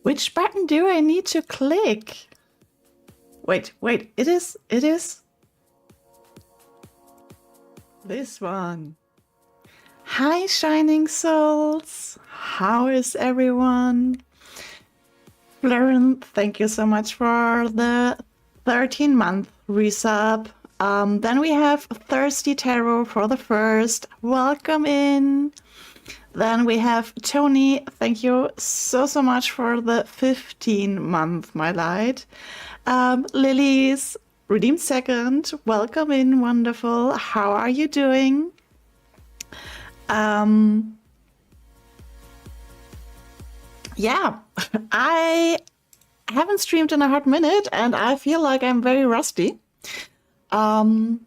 Which button do I need to click? Wait, it is this one. Hi, Shining Souls. How is everyone? Lauren, thank you so much for the 13-month resub. Then we have Thirsty Tarot for the first. Welcome in. Then we have Tony. Thank you so much for the 15-month, my light. Lily's redeemed second. Welcome in. Wonderful. How are you doing? Yeah, I haven't streamed in a hot minute and I feel like I'm very rusty. But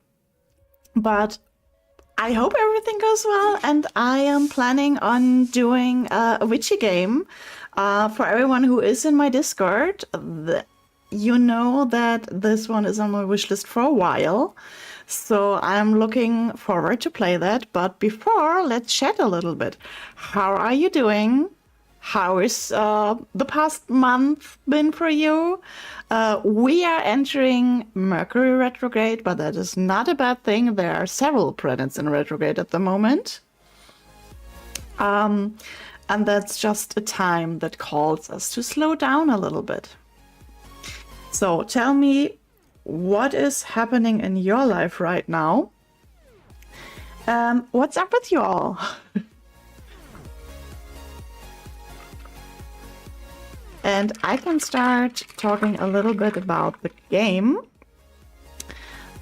I hope everything goes well, and I am planning on doing a witchy game. For everyone who is in my Discord, you know that this one is on my wish list for a while. So I'm looking forward to play that. But before, let's chat a little bit. How are you doing? How is the past month been for you? We are entering Mercury retrograde, but that is not a bad thing. There are several planets in retrograde at the moment. And that's just a time that calls us to slow down a little bit. So tell me, what is happening in your life right now? What's up with you all? And I can start talking a little bit about the game.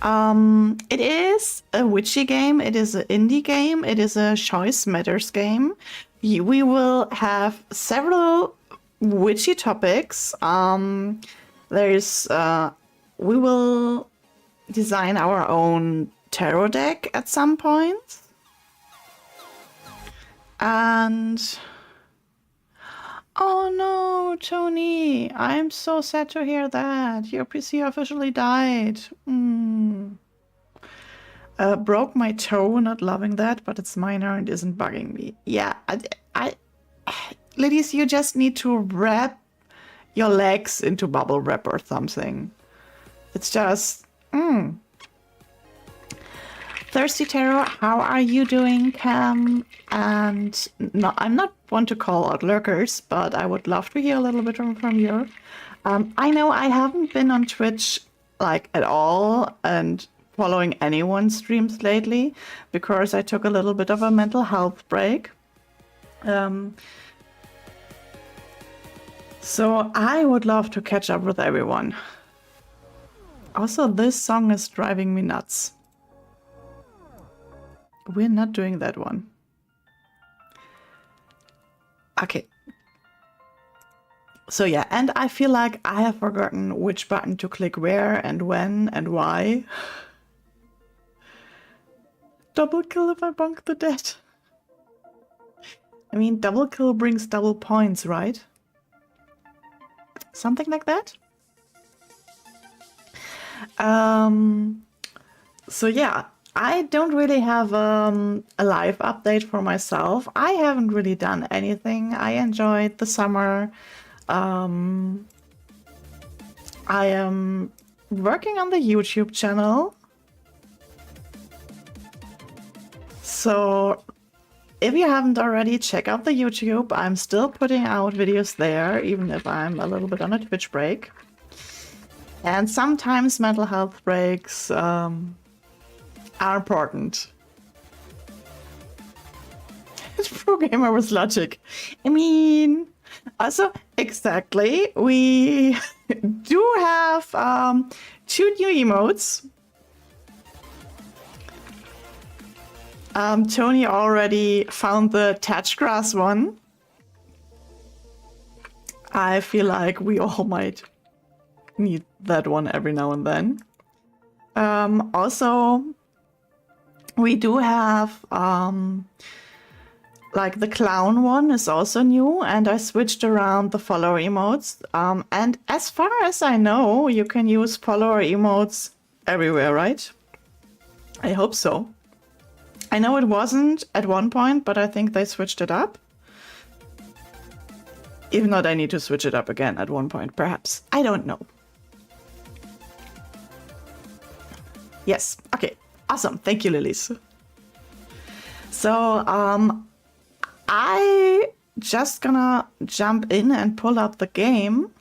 It is a witchy game. It is an indie game. It is a choice matters game. We will have several witchy topics. We will design our own tarot deck at some point. And oh no, Tony, I'm so sad to hear that. Your PC officially died. Broke my toe, not loving that, but it's minor and isn't bugging me. Yeah, ladies, you just need to wrap your legs into bubble wrap or something. It's just, Thirsty Tarot, how are you doing, Cam? And no, I'm not one to call out lurkers, but I would love to hear a little bit from you. I know I haven't been on Twitch like at all and following anyone's streams lately because I took a little bit of a mental health break. So I would love to catch up with everyone. Also, this song is driving me nuts. We're not doing that one. Okay. So yeah, and I feel like I have forgotten which button to click where and when and why. Double kill if I bonk the dead. I mean, double kill brings double points, right? Something like that? So yeah, I don't really have a live update for myself. I haven't really done anything. I enjoyed the summer. I am working on the YouTube channel. So if you haven't already, check out the YouTube. I'm still putting out videos there, even if I'm a little bit on a Twitch break. And sometimes mental health breaks are important. Pro gamer with logic. I mean, also, exactly. We do have 2 new emotes. Tony already found the Touch Grass one. I feel like we all might need that one every now and then. Also, we do have like the clown one is also new, and I switched around the follower emotes. And as far as I know, you can use follower emotes everywhere, right? I hope so. I know it wasn't at one point, but I think they switched it up. If not, I need to switch it up again at one point, perhaps. I don't know. Yes, okay, awesome. Thank you, Lilies. So, I just gonna jump in and pull up the game.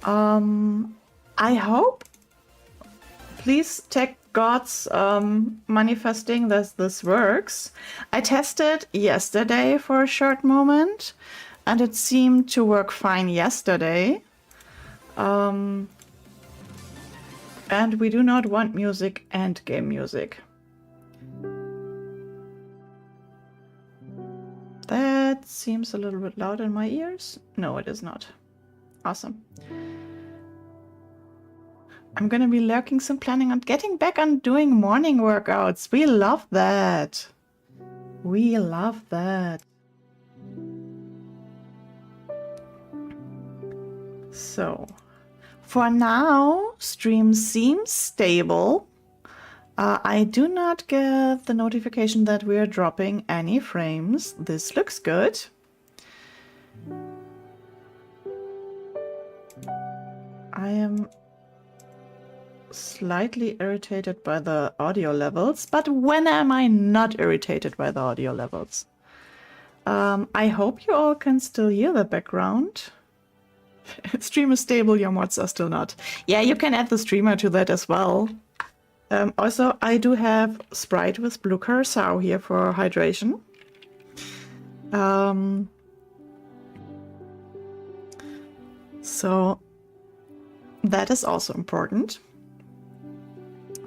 I hope, please take God's manifesting that this works. I tested yesterday for a short moment, and it seemed to work fine yesterday. And we do not want music and game music. That seems a little bit loud in my ears. No, it is not. Awesome. I'm gonna be lurking some planning on getting back on doing morning workouts. We love that. We love that. So, for now, stream seems stable. I do not get the notification that we are dropping any frames. This looks good. I am slightly irritated by the audio levels, but when am I not irritated by the audio levels? I hope you all can still hear the background. Stream is stable, your mods are still not. Yeah, you can add the streamer to that as well. Also, I do have Sprite with blue curacao here for hydration. So that is also important.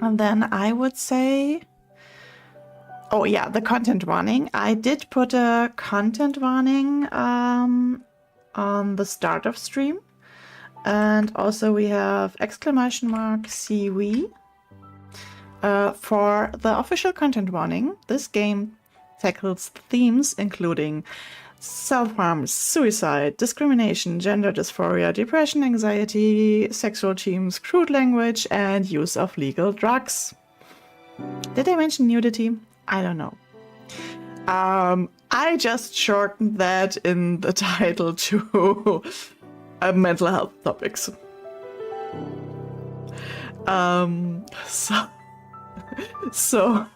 And then I would say, oh yeah, the content warning. I did put a content warning on the start of stream. And also we have exclamation mark CV. For the official content warning, this game tackles themes including self-harm, suicide, discrimination, gender dysphoria, depression, anxiety, sexual themes, crude language, and use of legal drugs. Did I mention nudity? I don't know. I just shortened that in the title to mental health topics. So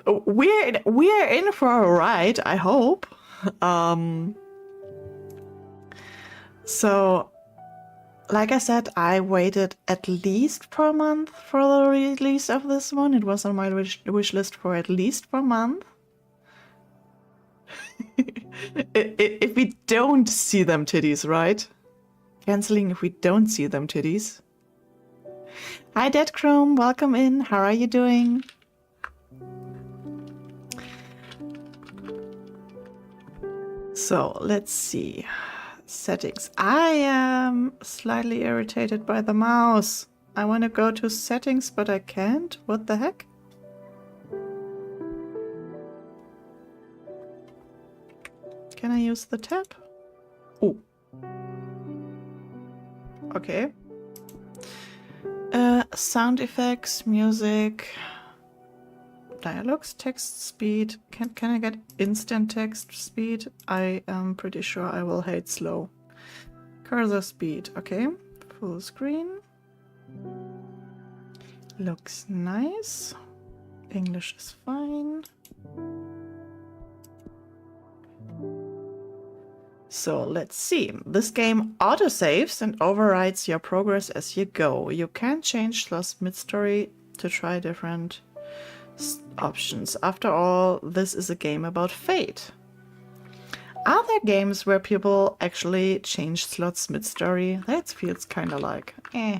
we're in for a ride, I hope. So like I said, I waited at least for a month for the release of this one. It was on my wish list for at least for a month. If we don't see them titties, right? Canceling if we don't see them titties. Hi Dead Chrome, welcome in. How are you doing? So let's see. Settings. I am slightly irritated by the mouse. I want to go to settings, but I can't. What the heck? Can I use the tab? Oh. Okay. Sound effects, music, dialogues, text speed. Can I get instant text speed? I am pretty sure I will hate slow. Cursor speed, okay. Full screen. Looks nice. English is fine. So let's see. This game autosaves and overrides your progress as you go. You can change the mid-story to try different options. After all, this is a game about fate. Are there games where people actually change slots mid-story? That feels kind of like, eh.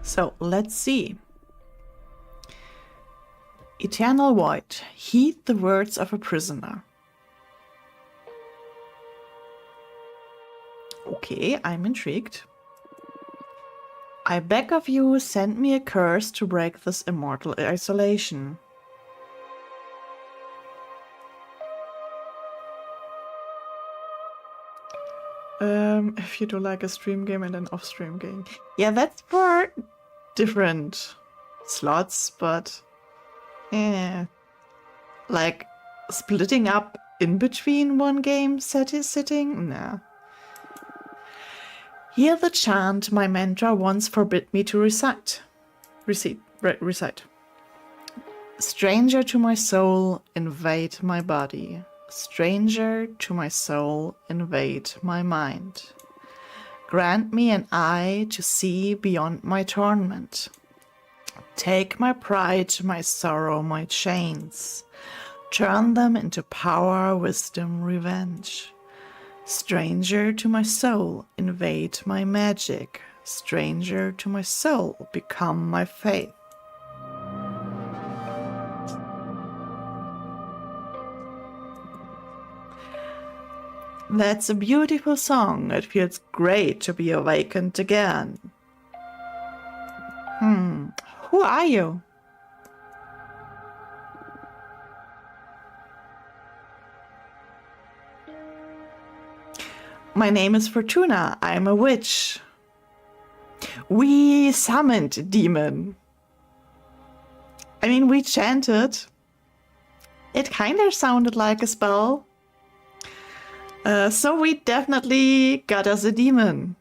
So let's see. Eternal Void. Heed the words of a prisoner. Okay, I'm intrigued. I beg of you, send me a curse to break this immortal isolation. if you do like a stream game and an off-stream game. Yeah, that's for different slots, but yeah, like splitting up in between one game sitting? No. Hear the chant my mentor once forbid me to recite. Stranger to my soul, invade my body. Stranger to my soul, invade my mind. Grant me an eye to see beyond my torment. Take my pride, my sorrow, my chains. Turn them into power, wisdom, revenge. Stranger to my soul, invade my magic. Stranger to my soul, become my faith. That's a beautiful song. It feels great to be awakened again. Who are you? My name is Fortuna. I'm a witch. We summoned a demon. I mean, we chanted. It kind of sounded like a spell. So we definitely got us a demon.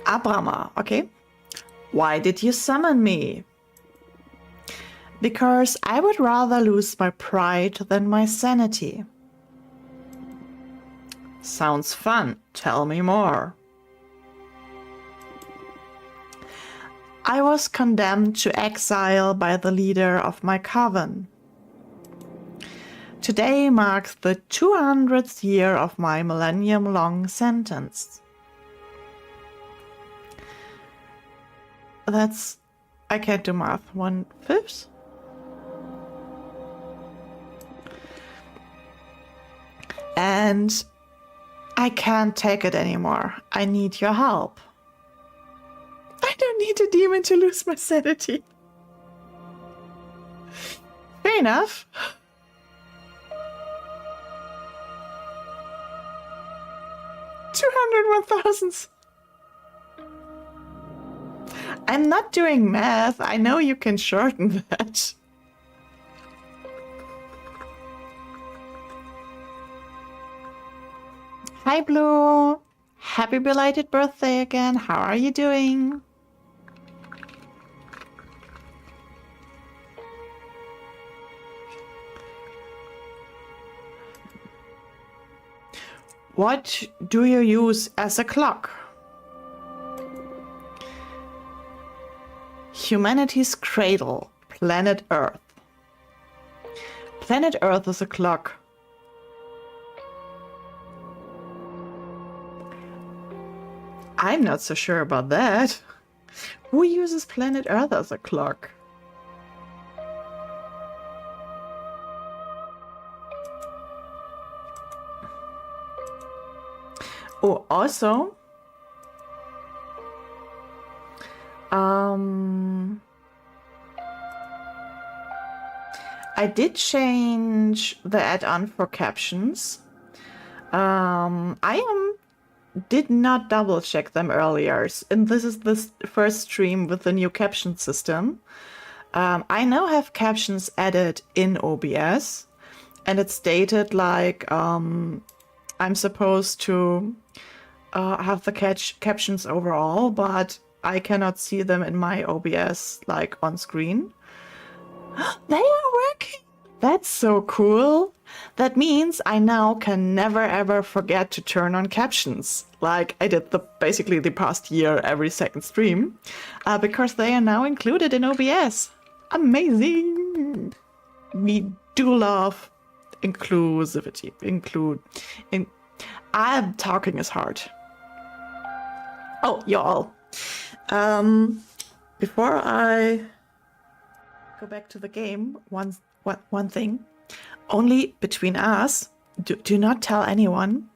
Abrama, okay. Why did you summon me? Because I would rather lose my pride than my sanity. Sounds fun. Tell me more. I was condemned to exile by the leader of my coven. Today marks the 200th year of my millennium-long sentence. That's... I can't do math. 1/5? And I can't take it anymore. I need your help. I don't need a demon to lose my sanity. Fair enough. $201,000. I'm not doing math. I know you can shorten that. Hi, Blue. Happy belated birthday again. How are you doing? What do you use as a clock? Humanity's cradle, planet Earth. Planet Earth is a clock. I'm not so sure about that. Who uses planet Earth as a clock? Oh, also, I did change the add-on for captions. Did not double check them earlier, and this is the first stream with the new caption system. I now have captions added in OBS, and it's stated like I'm supposed to have the captions overall, but I cannot see them in my OBS like on screen. They are working! That's so cool! That means I now can never ever forget to turn on captions, like I did basically the past year every second stream, because they are now included in OBS. Amazing! We do love inclusivity. I'm talking is hard. Oh, y'all. Before I go back to the game, one thing. Only between us. Do not tell anyone.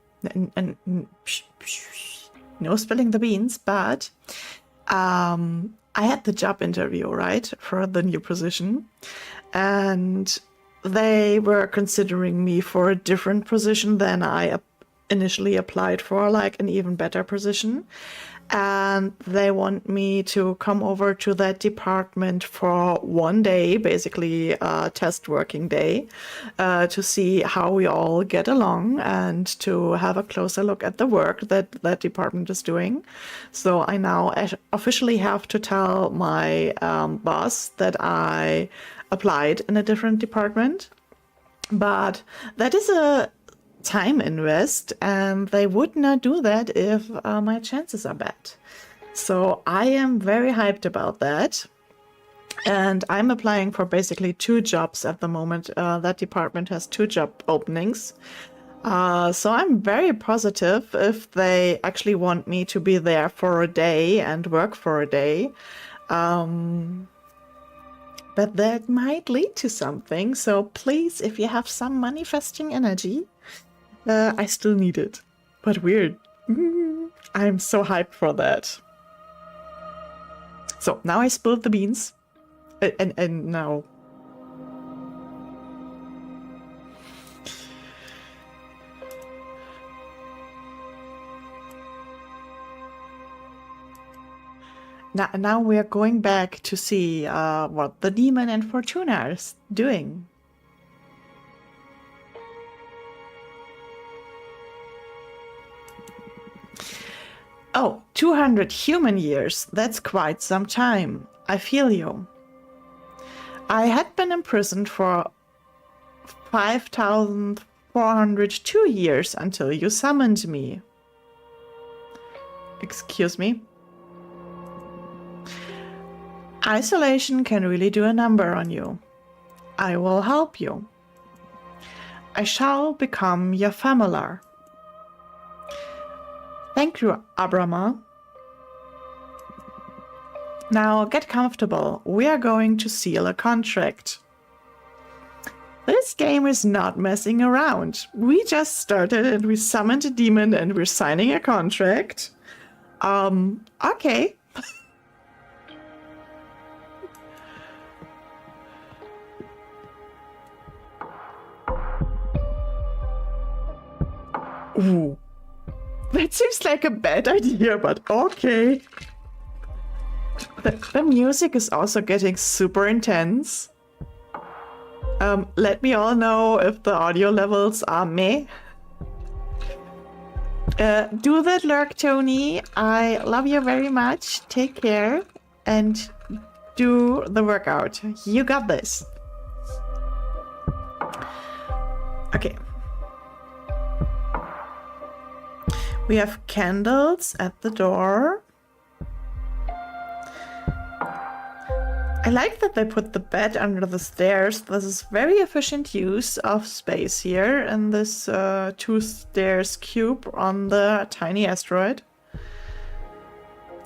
And no spilling the beans, but I I had the job interview, right, for the new position, and they were considering me for a different position than I initially applied for, like an even better position. And they want me to come over to that department for 1 day, basically a test working day, to see how we all get along and to have a closer look at the work that that department is doing. So I now officially have to tell my boss that I applied in a different department. But that is a time invest, and they would not do that if my chances are bad. So I am very hyped about that. And I'm applying for basically 2 jobs at the moment. That department has 2 job openings. So I'm very positive if they actually want me to be there for a day and work for a day. But that might lead to something. So please, if you have some manifesting energy, I still need it. But weird. I'm so hyped for that. So now I spilled the beans. And now... Now we are going back to see what the demon and Fortuna are doing. Oh, 200 human years. That's quite some time. I feel you. I had been imprisoned for 5,402 years until you summoned me. Excuse me? Isolation can really do a number on you. I will help you. I shall become your familiar. Thank you, Abrama. Now get comfortable. We are going to seal a contract. This game is not messing around. We just started and we summoned a demon and we're signing a contract. Okay. Ooh. That seems like a bad idea, but okay. The music is also getting super intense. Let me all know if the audio levels are meh. Do that, Lurk Tony. I love you very much. Take care and do the workout. You got this. Okay. We have candles at the door. I like that they put the bed under the stairs. This is very efficient use of space here in this 2 stairs cube on the tiny asteroid.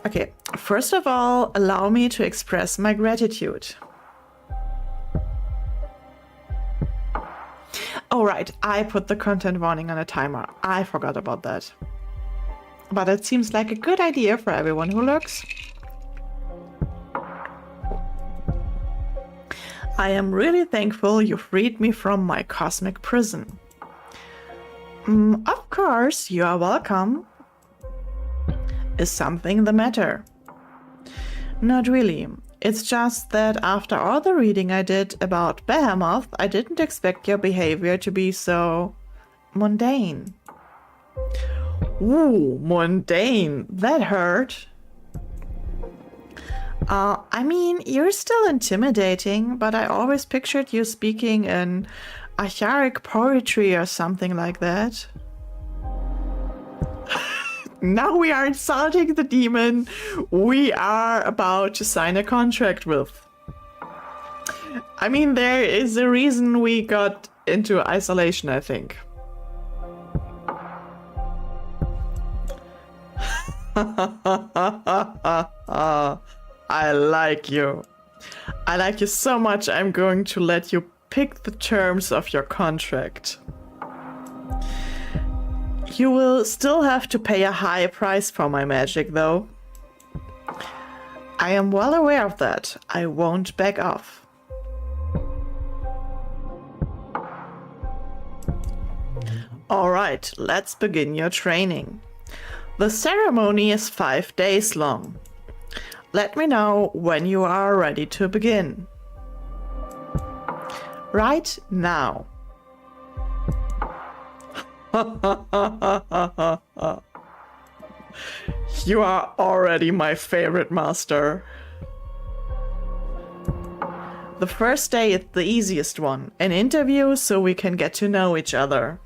Okay, first of all, allow me to express my gratitude. Oh right, I put the content warning on a timer. I forgot about that. But it seems like a good idea for everyone who lurks. I am really thankful you freed me from my cosmic prison. Of course, you are welcome. Is something the matter? Not really. It's just that after all the reading I did about Behemoth, I didn't expect your behavior to be so mundane. Ooh, mundane. That hurt. I mean, you're still intimidating, but I always pictured you speaking in Heretic poetry or something like that. Now we are insulting the demon we are about to sign a contract with. I mean, there is a reason we got into isolation, I think. I like you. I like you so much, I'm going to let you pick the terms of your contract. You will still have to pay a high price for my magic, though. I am well aware of that. I won't back off. Alright, let's begin your training. The ceremony is 5 days long. Let me know when you are ready to begin. Right now. You are already my favorite master. The first day is the easiest one, an interview so we can get to know each other.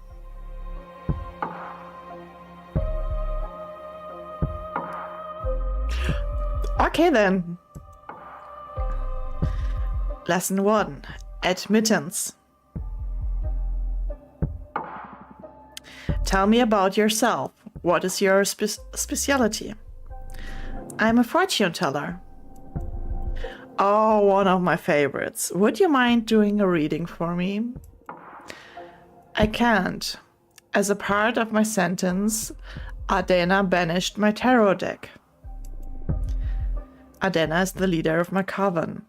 Okay then. Lesson 1. Admittance. Tell me about yourself. What is your specialty? I'm a fortune teller. Oh, one of my favorites. Would you mind doing a reading for me? I can't. As a part of my sentence, Adena banished my tarot deck. Adena is the leader of my coven.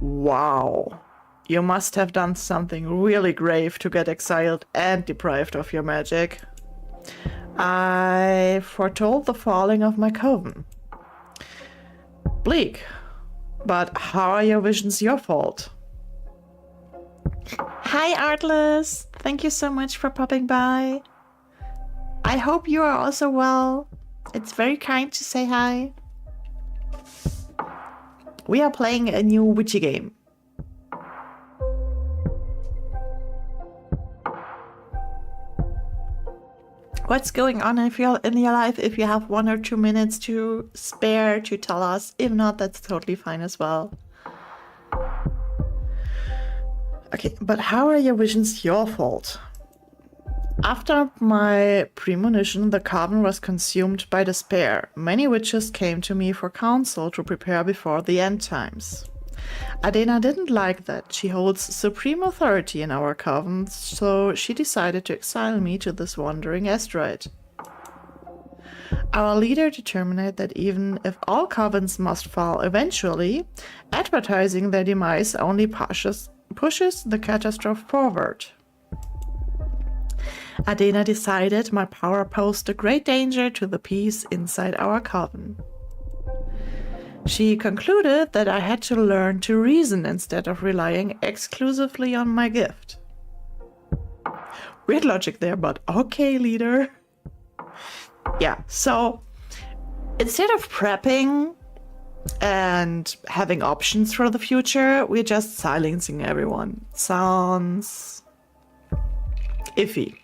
Wow. You must have done something really grave to get exiled and deprived of your magic. I foretold the falling of my coven. Bleak. But how are your visions your fault? Hi, Artless. Thank you so much for popping by. I hope you are also well. It's very kind to say hi. We are playing a new witchy game. What's going on in your life? If you have 1 or 2 minutes to spare to tell us. If not, that's totally fine as well. Okay, but how are your visions your fault? After my premonition, the coven was consumed by despair. Many witches came to me for counsel to prepare before the end times. Adena didn't like that. She holds supreme authority in our coven, so she decided to exile me to this wandering asteroid. Our leader determined that even if all covens must fall eventually, advertising their demise only pushes the catastrophe forward. Adena decided my power posed a great danger to the peace inside our coven. She concluded that I had to learn to reason instead of relying exclusively on my gift. Weird logic there, but okay, leader. Yeah, so instead of prepping and having options for the future, we're just silencing everyone. Sounds iffy.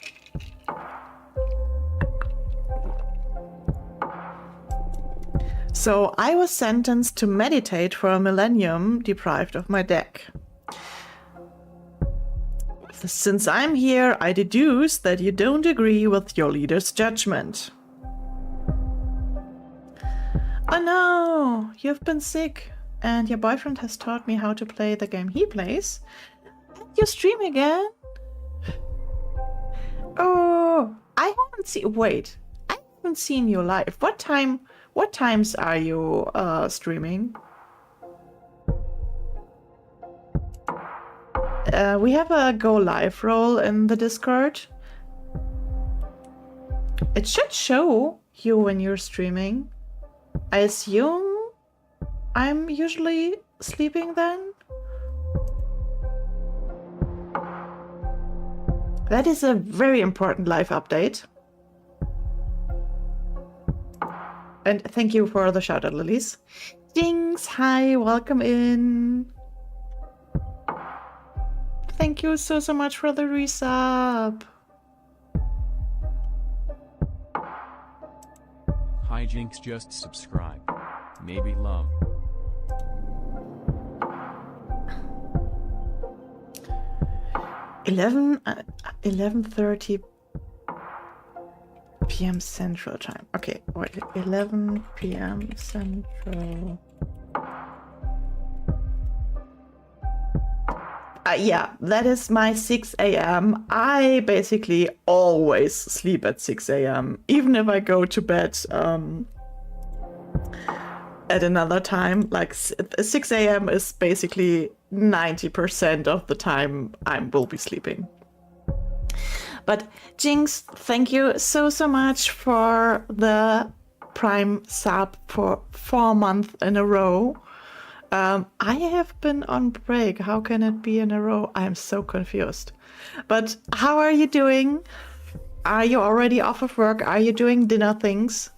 So I was sentenced to meditate for a millennium, deprived of my deck. Since I'm here, I deduce that you don't agree with your leader's judgment. Oh no, you've been sick, and your boyfriend has taught me how to play the game he plays. You stream again? Oh, I haven't seen you live. What times are you streaming? We have a go live role in the Discord. It should show you when you're streaming. I assume I'm usually sleeping then. That is a very important live update. And thank you for the shout out, Lilies. Jinx, hi, welcome in. Thank you so much for the resub. Hi Jinx, just subscribe. Maybe love. Eleven 11:30 p.m. Central Time. Okay, wait, 11 p.m. Central. Yeah, that is my 6 a.m. I basically always sleep at 6 a.m. Even if I go to bed at another time. Like 6 a.m. is basically 90% of the time I will be sleeping. But Jinx, thank you so much for the Prime sub for 4 months in a row. I have been on break. How can it be in a row? I am so confused. But how are you doing? Are you already off of work? Are you doing dinner things?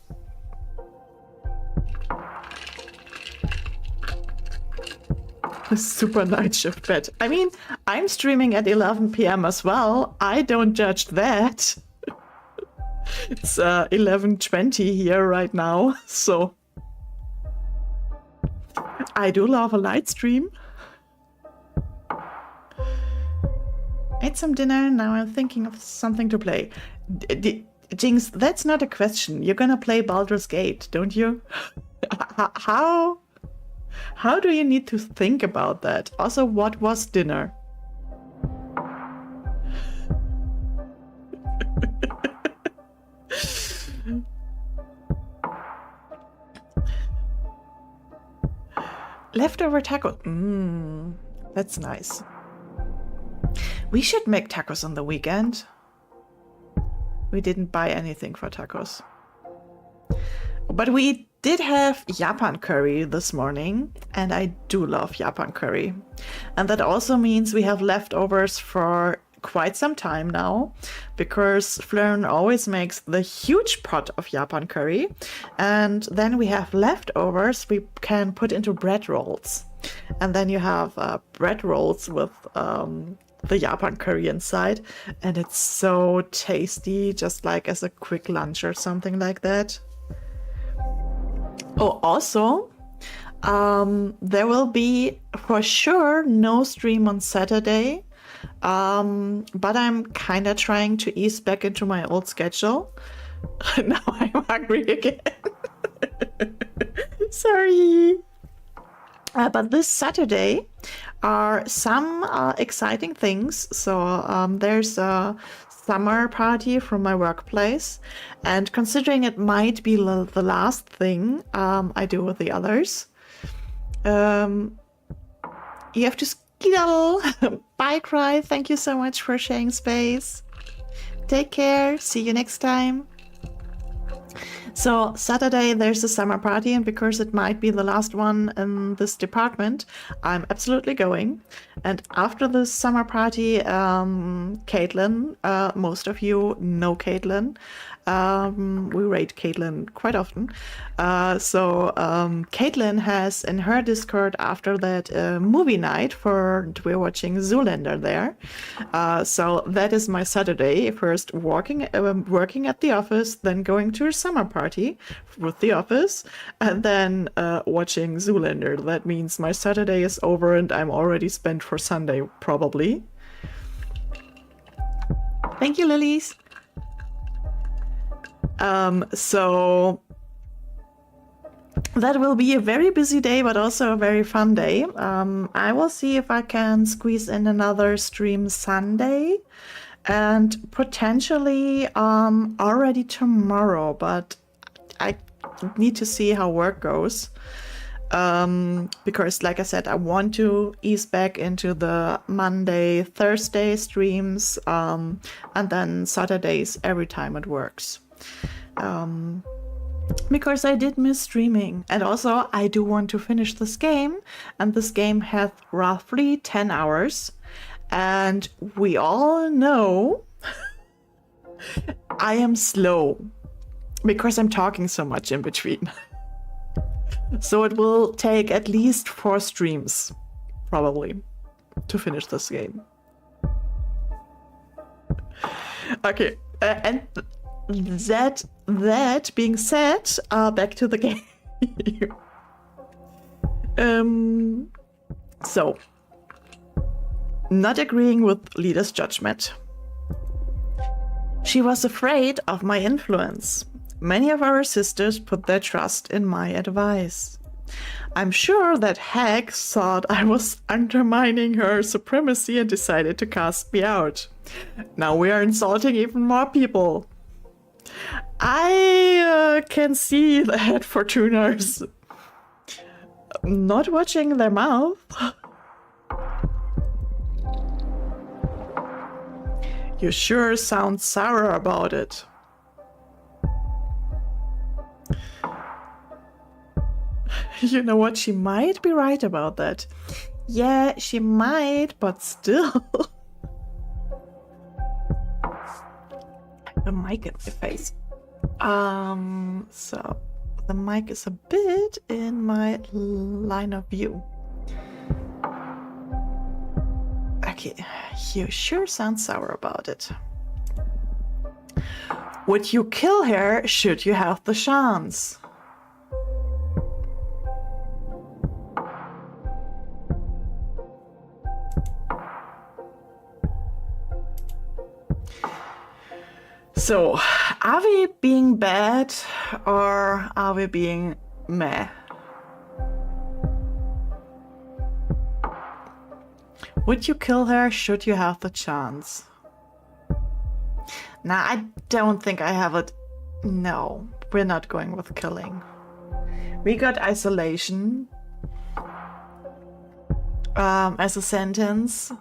Super night shift bed. I mean, I'm streaming at 11 p.m. as well. I don't judge that. It's 11:20 here right now, so I do love a light stream. Ate some dinner, now I'm thinking of something to play. Jinx, that's not a question. You're gonna play Baldur's Gate, don't you? How do you need to think about that? Also, what was dinner? Leftover taco. That's nice. We should make tacos on the weekend. We didn't buy anything for tacos. But we did have Japan curry this morning, and I do love Japan curry. And that also means we have leftovers for quite some time now, because Flern always makes the huge pot of Japan curry, and then we have leftovers we can put into bread rolls. And then you have bread rolls with the Japan curry inside, and it's so tasty, just like as a quick lunch or something like that. Oh, also, there will be for sure no stream on Saturday, but I'm kind of trying to ease back into my old schedule. Now I'm hungry again. Sorry. But this Saturday are some exciting things. So there's a summer party from my workplace, and considering it might be the last thing I do with the others, you have to skedaddle. Bye, Cry. Thank you so much for sharing space. Take care. See you next time. So Saturday there's a summer party, and because it might be the last one in this department, I'm absolutely going. And after the summer party, Caitlin, most of you know Caitlin. We rate Caitlin quite often. Caitlin has in her Discord after that movie night we're watching Zoolander there. So that is my Saturday. First working at the office, then going to a summer party with the office, and then watching Zoolander. That means my Saturday is over and I'm already spent for Sunday, probably. Thank you, Lilies. So that will be a very busy day, but also a very fun day. I will see if I can squeeze in another stream Sunday, and potentially already tomorrow, but I need to see how work goes. Because like I said, I want to ease back into the Monday, Thursday streams, and then Saturdays every time it works. Because I did miss streaming, and also I do want to finish this game, and this game has roughly 10 hours, and we all know I am slow because I'm talking so much in between. So it will take at least 4 streams, probably, to finish this game. Okay, and that being said, back to the game. So, not agreeing with Leader's judgment. She was afraid of my influence. Many of our sisters put their trust in my advice. I'm sure that Hag thought I was undermining her supremacy and decided to cast me out. Now we are insulting even more people. I can see that, Fortuners. Not watching their mouth. You sure sound sour about it. You know what? She might be right about that. Yeah, she might, but still. The mic in my face. So the mic is a bit in my line of view. Okay, you sure sound sour about it. Would you kill her should you have the chance? So, are we being bad or are we being meh? Would you kill her should you have the chance? Nah, I don't think I have it. No, we're not going with killing. We got isolation as a sentence,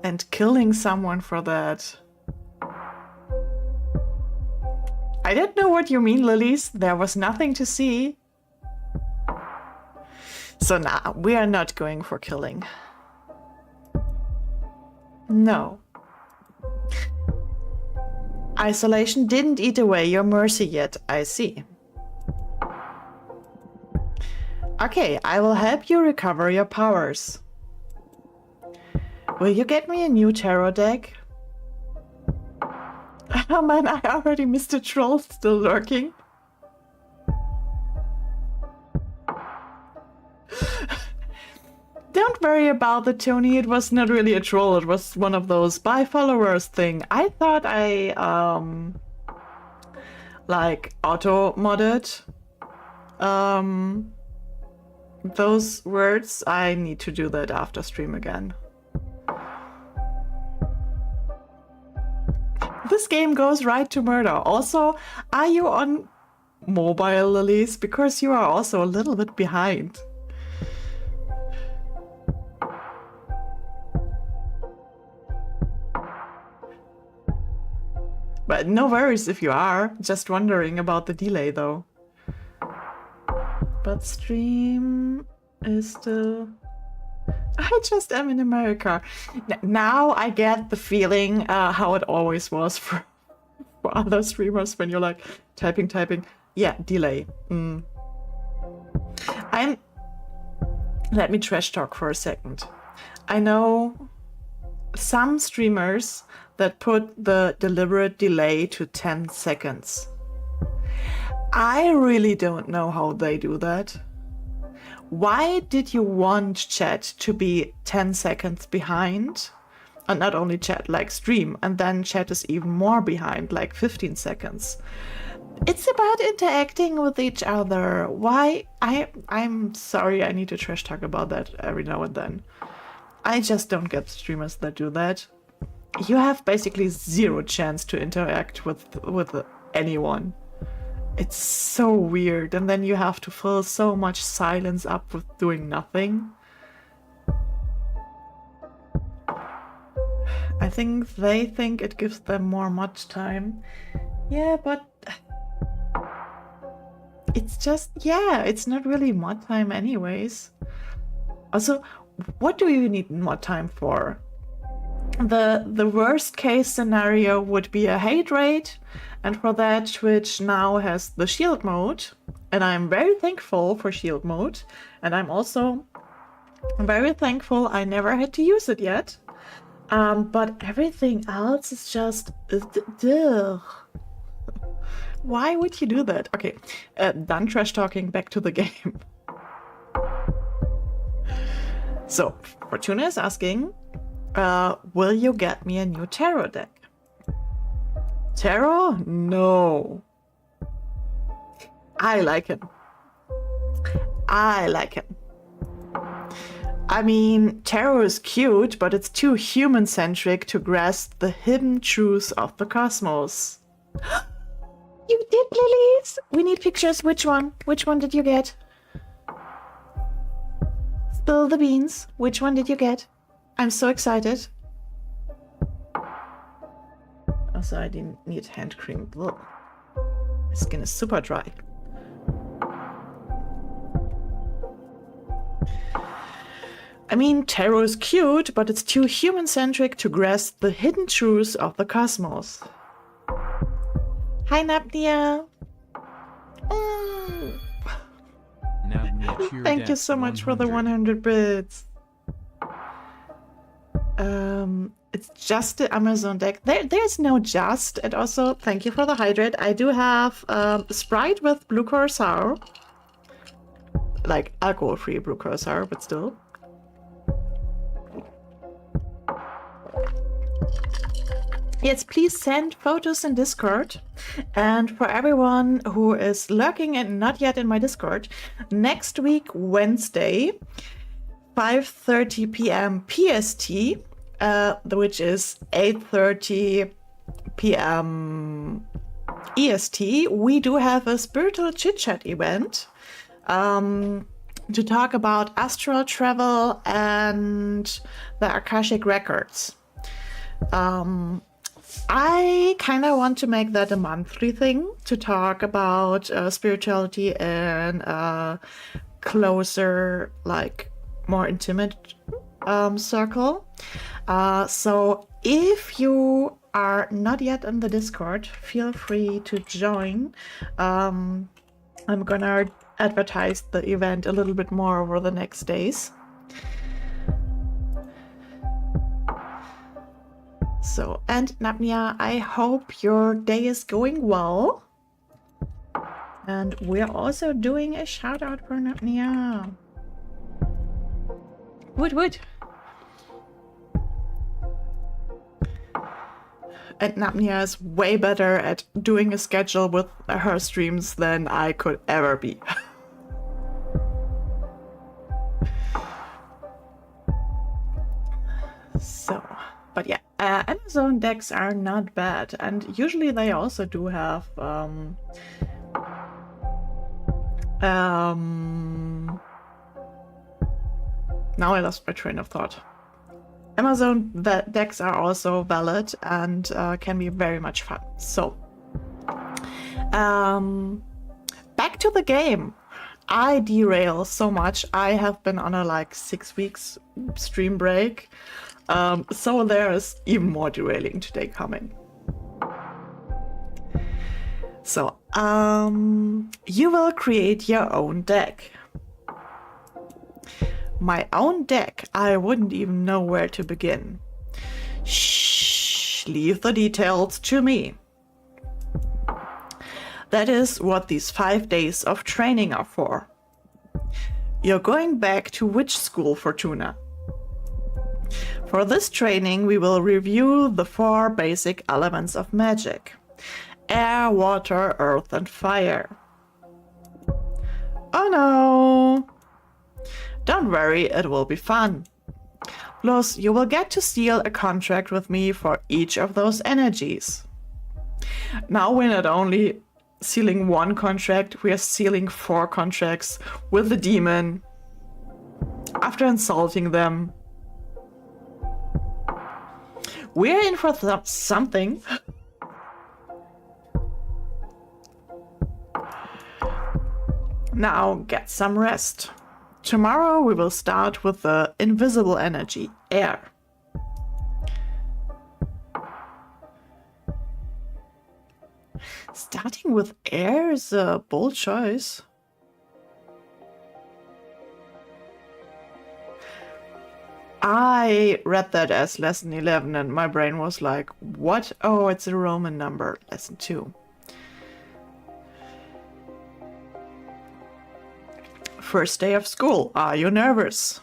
and killing someone for that. I don't know what you mean, Lilies. There was nothing to see. So nah, we are not going for killing. No. Isolation didn't eat away your mercy yet, I see. Okay, I will help you recover your powers. Will you get me a new tarot deck? Oh man, I already missed a troll still lurking. Don't worry about it, Tony. It was not really a troll. It was one of those buy followers thing. I thought I like auto modded those words. I need to do that after stream again. This game goes right to murder. Also, are you on mobile, Lilies? Because you are also a little bit behind. But no worries if you are. Just wondering about the delay, though. But stream is still... I just am in America. Now I get the feeling how it always was for other streamers when you're like typing. Yeah, delay. Let me trash talk for a second. I know some streamers that put the deliberate delay to 10 seconds. I really don't know how they do that. Why did you want chat to be 10 seconds behind? And not only chat, like stream, and then chat is even more behind, like 15 seconds. It's about interacting with each other. Why? I'm sorry, I need to trash talk about that every now and then. I just don't get streamers that do that. You have basically zero chance to interact with anyone. It's so weird, and then you have to fill so much silence up with doing nothing. I think they think it gives them more mod time. Yeah, but it's just, yeah, it's not really mod time anyways. Also, what do you need mod time for? The worst case scenario would be a hate rate, and for that Twitch now has the shield mode, and I'm very thankful for shield mode, and I'm also very thankful I never had to use it yet. But everything else is just ugh. Why would you do that? Okay, done trash talking, back to the game. So, Fortuna is asking, will you get me a new tarot deck? Tarot? No. I like him. I mean, tarot is cute, but it's too human-centric to grasp the hidden truths of the cosmos. You did, Lilies? We need pictures. Which one? Which one did you get? Spill the beans. Which one did you get? I'm so excited. Also, I didn't need hand cream. Ugh. My skin is super dry. I mean, tarot is cute, but it's too human-centric to grasp the hidden truths of the cosmos. Hi, Napnia. Thank you so much for the 100 bits. It's just the Amazon deck. There's no just, and also thank you for the hydrate. I do have Sprite with Blue Curacao, like alcohol-free Blue Curacao, but still. Yes, please send photos in Discord. And for everyone who is lurking and not yet in my Discord, next week, Wednesday, 5:30 p.m. PST, which is 8:30 p.m. EST, we do have a spiritual chit-chat event to talk about astral travel and the Akashic records. I kind of want to make that a monthly thing to talk about spirituality in a closer, like more intimate circle. So if you are not yet in the Discord, feel free to join. I'm gonna advertise the event a little bit more over the next days. So, and Napnia, I hope your day is going well. And we're also doing a shout out for Napnia. Wood. And Napnia is way better at doing a schedule with her streams than I could ever be. So, but yeah, Amazon decks are not bad, and usually they also do have now I lost my train of thought. Amazon decks are also valid and can be very much fun. So, back to the game. I derail so much. I have been on a like 6 weeks stream break. So there is even more derailing today coming. So, you will create your own deck. My own deck, I wouldn't even know where to begin. Shh, leave the details to me. That is what these 5 days of training are for. You're going back to witch school, Fortuna. For this training, we will review the 4 basic elements of magic: air, water, earth, and fire. Oh no! Don't worry, it will be fun. Plus, you will get to seal a contract with me for each of those energies. Now we're not only sealing 1 contract, we are sealing 4 contracts with the demon after insulting them. We're in for something. Now get some rest. Tomorrow we will start with the invisible energy, air. Starting with air is a bold choice. I read that as lesson 11 and my brain was like, what? Oh, it's a Roman number, lesson 2. First day of school, are you nervous?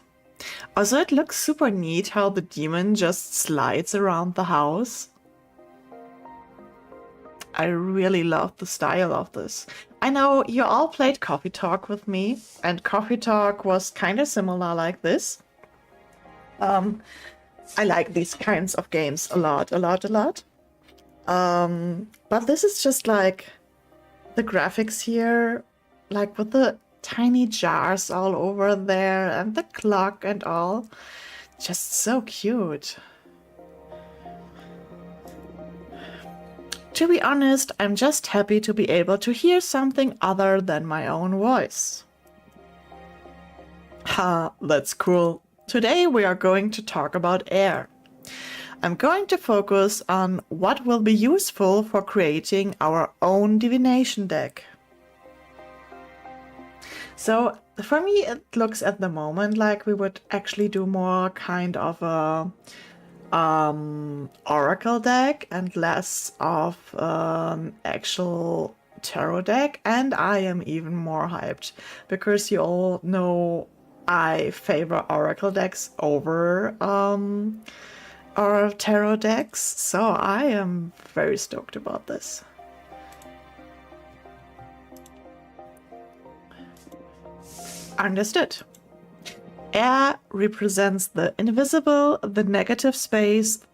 Also, it looks super neat how the demon just slides around the house. I really love the style of this. I know you all played Coffee Talk with me, and Coffee Talk was kind of similar like this. I like these kinds of games a lot. But this is just like the graphics here, like with the tiny jars all over there and the clock and all. Just so cute. To be honest, I'm just happy to be able to hear something other than my own voice. Ha, that's cool. Today we are going to talk about air. I'm going to focus on what will be useful for creating our own divination deck. So for me, it looks at the moment like we would actually do more kind of a oracle deck and less of actual tarot deck, and I am even more hyped because you all know I favor oracle decks over our tarot decks, so I am very stoked about this. Understood. Air represents the invisible, the negative space,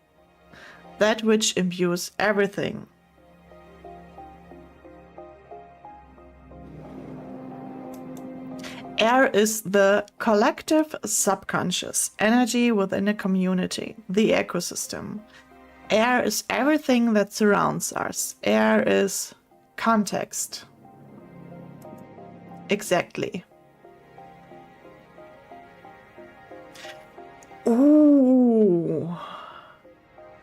that which imbues everything. Air is the collective subconscious energy within a community, the ecosystem. Air is everything that surrounds us. Air is context. Exactly. Ooh.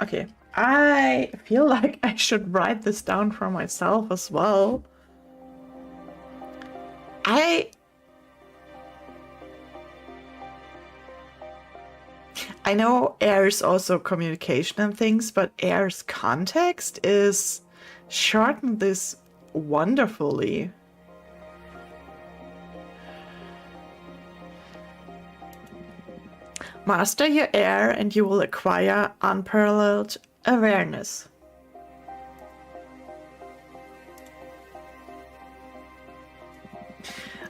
Okay, I feel like I should write this down for myself as well. I know air is also communication and things, but air's context is shortened this wonderfully. Master your air and you will acquire unparalleled awareness.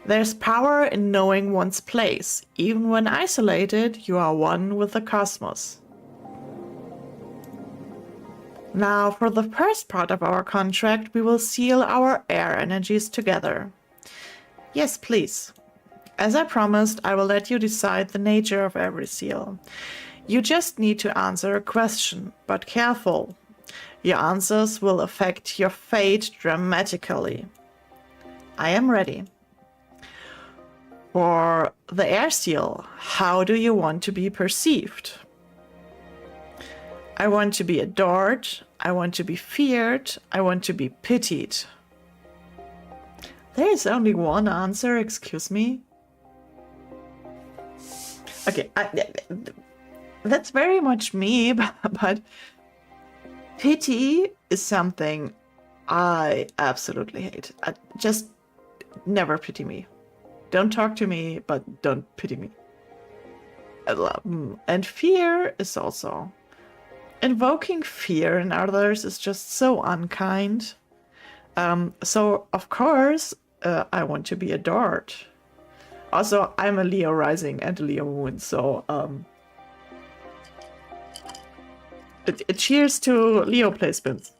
There's power in knowing one's place. Even when isolated, you are one with the cosmos. Now, for the first part of our contract, we will seal our air energies together. Yes, please. As I promised, I will let you decide the nature of every seal. You just need to answer a question, but careful. Your answers will affect your fate dramatically. I am ready. For the air seal, how do you want to be perceived? I want to be adored, I want to be feared, I want to be pitied. There is only one answer, excuse me. Okay, that's very much me, but pity is something I absolutely hate. Just never pity me. Don't talk to me, but don't pity me. And fear is also. Invoking fear in others is just so unkind. So, of course, I want to be adored. Also, I'm a Leo rising and a Leo moon, so cheers to Leo placements.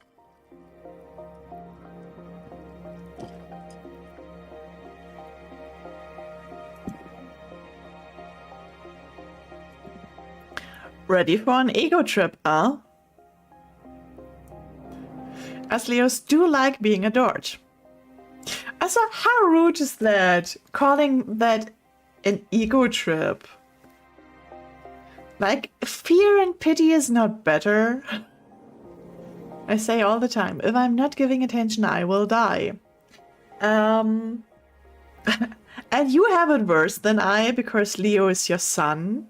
Ready for an ego trip, huh? As Leos do like being adored. Also, how rude is that? Calling that an ego trip. Like, fear and pity is not better. I say all the time, if I'm not giving attention, I will die. And you have it worse than I, because Leo is your sun.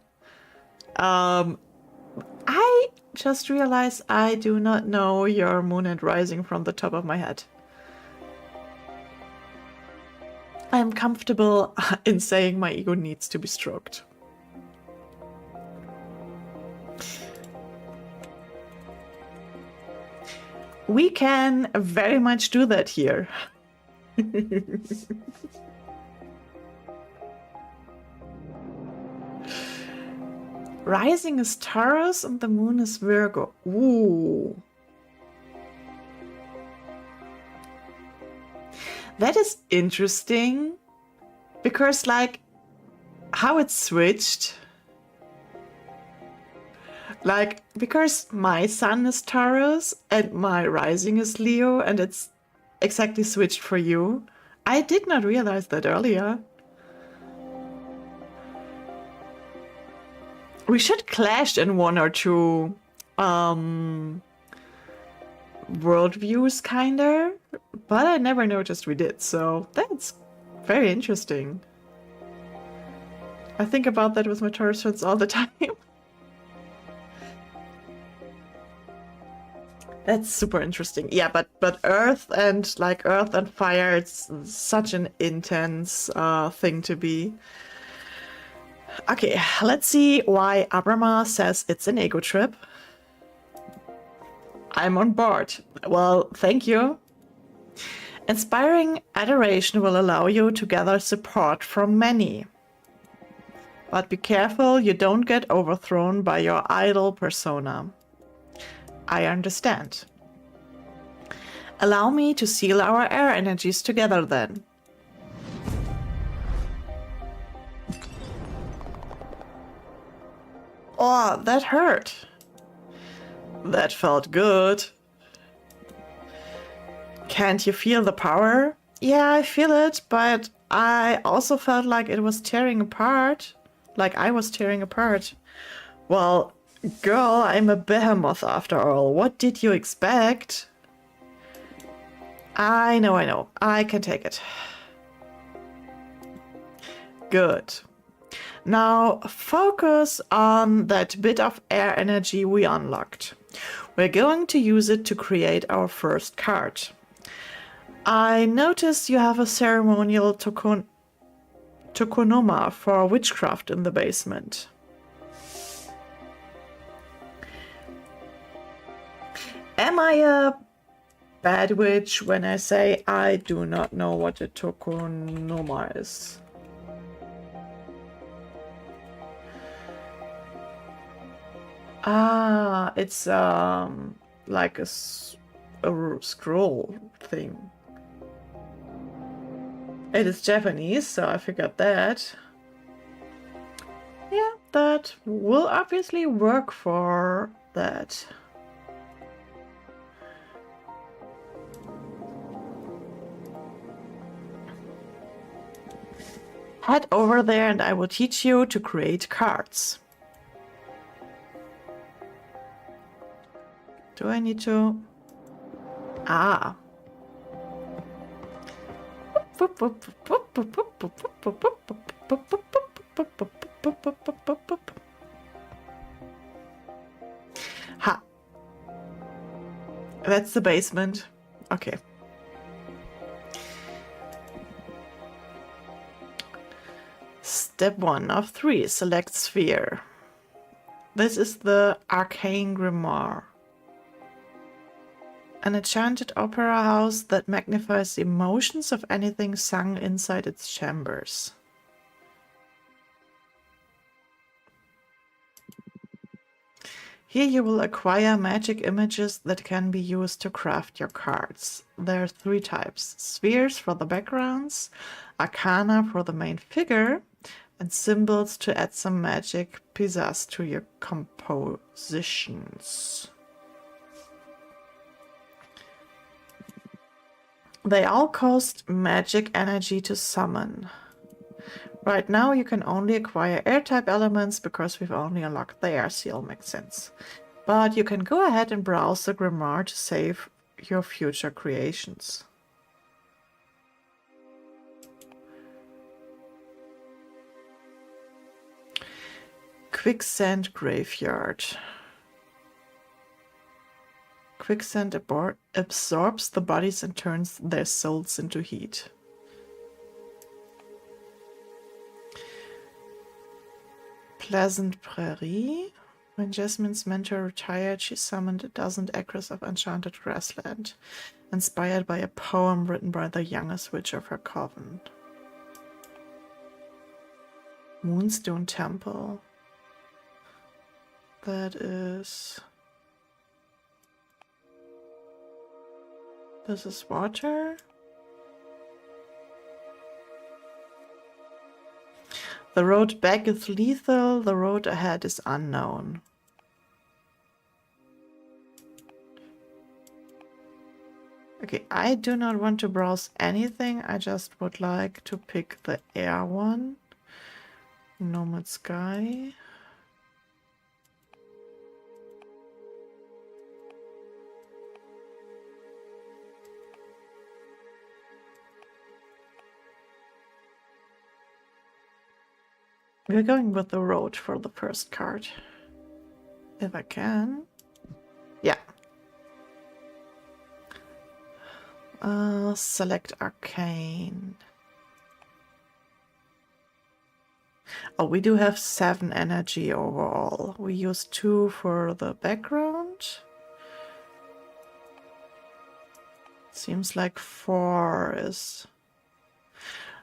I just realized I do not know your moon and rising from the top of my head. I'm comfortable in saying my ego needs to be stroked. We can very much do that here. Rising is Taurus and the moon is Virgo. Ooh. That is interesting. Because, like, how it switched. Like, because my sun is Taurus and my rising is Leo, and it's exactly switched for you. I did not realize that earlier. We should clash in one or two worldviews, kinda, but I never noticed we did, so that's very interesting. I think about that with my Taurus friends all the time. That's super interesting. Yeah, but Earth and like Earth and Fire, it's such an intense thing to be. Okay, let's see why Abrama says it's an ego trip. I'm on board. Well, thank you. Inspiring adoration will allow you to gather support from many. But be careful you don't get overthrown by your idol persona. I understand. Allow me to seal our air energies together then. Oh, that hurt. That felt good. Can't you feel the power? Yeah, I feel it, but I also felt like it was tearing apart. Like I was tearing apart. Well, girl, I'm a behemoth after all. What did you expect? I know. I can take it. Good. Now focus on that bit of air energy we unlocked. We're going to use it to create our first card. I noticed you have a ceremonial tokonoma for witchcraft in the basement. Am I a bad witch when I say I do not know what a tokonoma is? Ah, it's like a scroll thing. It is Japanese, so I figured that. Yeah, that will obviously work for that. Head over there and I will teach you to create cards. Do I need to? Ah. Ha. That's the basement. Okay. Step 1 of 3. Select sphere. This is the Arcane Grimoire. An enchanted opera house that magnifies the emotions of anything sung inside its chambers. Here you will acquire magic images that can be used to craft your cards. There are 3 types: spheres for the backgrounds, arcana for the main figure, and symbols to add some magic pizzazz to your compositions. They all cost magic energy to summon. Right now you can only acquire air-type elements because we've only unlocked the air seal, makes sense. But you can go ahead and browse the grimoire to save your future creations. Quicksand Graveyard. Quicksand absorbs the bodies and turns their souls into heat. Pleasant Prairie. When Jasmine's mentor retired, she summoned a dozen acres of enchanted grassland, inspired by a poem written by the youngest witch of her coven. Moonstone Temple. That is... This is water. The road back is lethal, the road ahead is unknown. Okay, I do not want to browse anything, I just would like to pick the air one. Nomad Sky. We're going with the road for the first card. If I can. Yeah. Select Arcane. Oh, we do have 7 energy overall. We use 2 for the background. Seems like 4 is...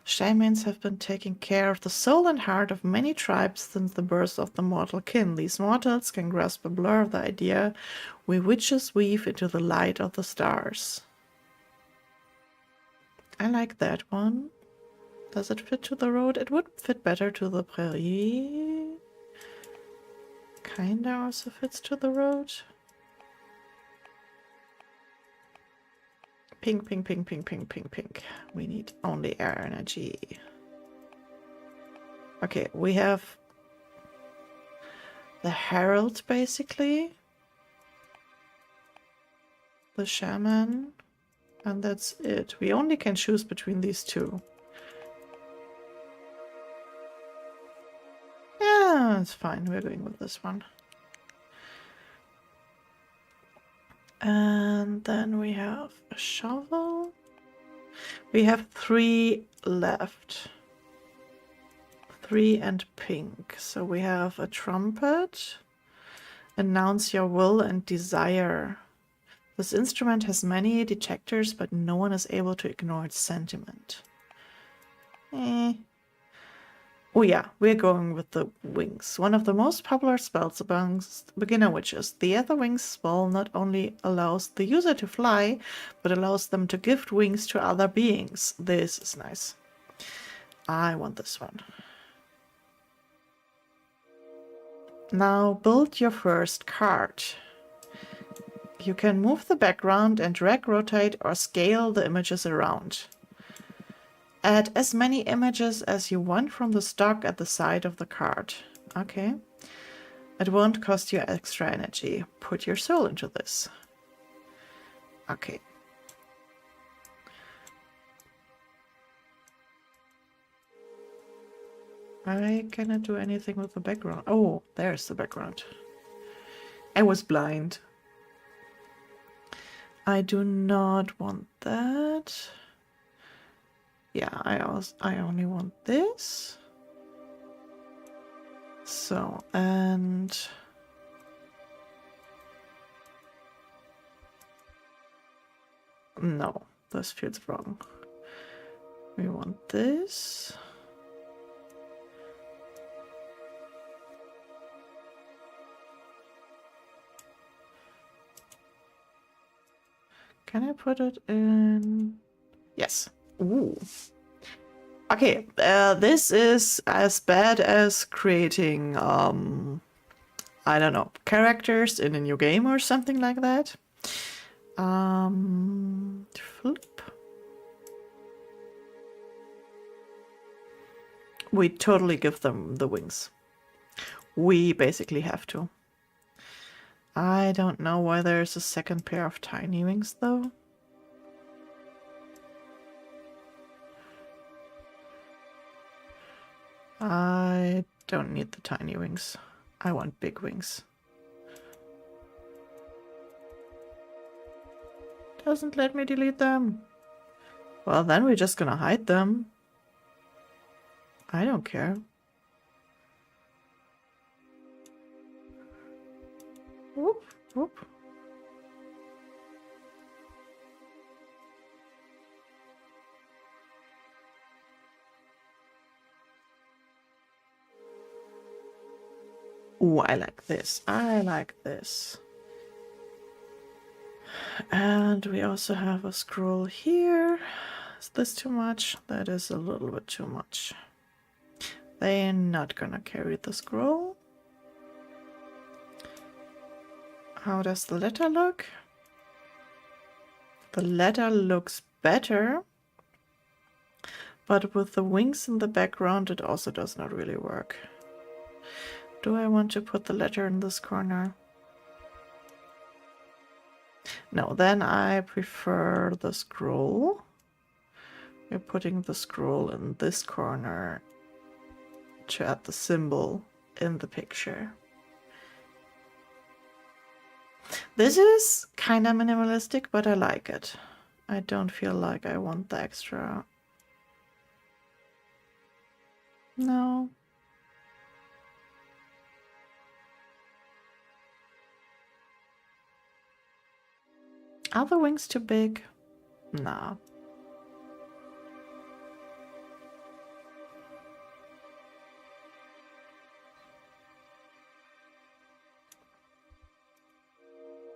Shamans have been taking care of the soul and heart of many tribes since the birth of the mortal kin. These mortals can grasp a blur of the idea we witches weave into the light of the stars. I like that one. Does it fit to the road? It would fit better to the prairie. Kinda also fits to the road. Pink, pink, pink, pink, pink, pink, pink. We need only air energy. Okay, we have the Herald, basically. The Shaman. And that's it. We only can choose between these 2. Yeah, it's fine. We're going with this one. And then we have a shovel. We have 3 left. 3 and pink. So we have a trumpet. Announce your will and desire. This instrument has many detectors, but no one is able to ignore its sentiment. Oh yeah, we're going with the wings. One of the most popular spells amongst beginner witches. The Ether Wings spell not only allows the user to fly, but allows them to gift wings to other beings. This is nice. I want this one. Now build your first card. You can move the background and drag, rotate, or scale the images around. Add as many images as you want from the stock at the side of the card. Okay. It won't cost you extra energy. Put your soul into this. Okay. I cannot do anything with the background. Oh, there's the background. I was blind. I do not want that. Yeah, I only want this. So, and no, this feels wrong. We want this. Can I put it in? Yes. Ooh. Okay, this is as bad as creating, I don't know, characters in a new game or something like that. Flip. We totally give them the wings. We basically have to. I don't know why there's a second pair of tiny wings, though. I don't need the tiny wings. I want big wings. Doesn't let me delete them. Well, then we're just gonna hide them. I don't care. Whoop, whoop. Ooh, I like this. I like this. And we also have a scroll here. Is this too much? That is a little bit too much. They're not gonna carry the scroll. How does the letter look? The letter looks better, but with the wings in the background, it also does not really work. Do I want to put the letter in this corner? No, then I prefer the scroll. We're putting the scroll in this corner to add the symbol in the picture. This is kind of minimalistic, but I like it. I don't feel like I want the extra. No. Are the wings too big? Nah.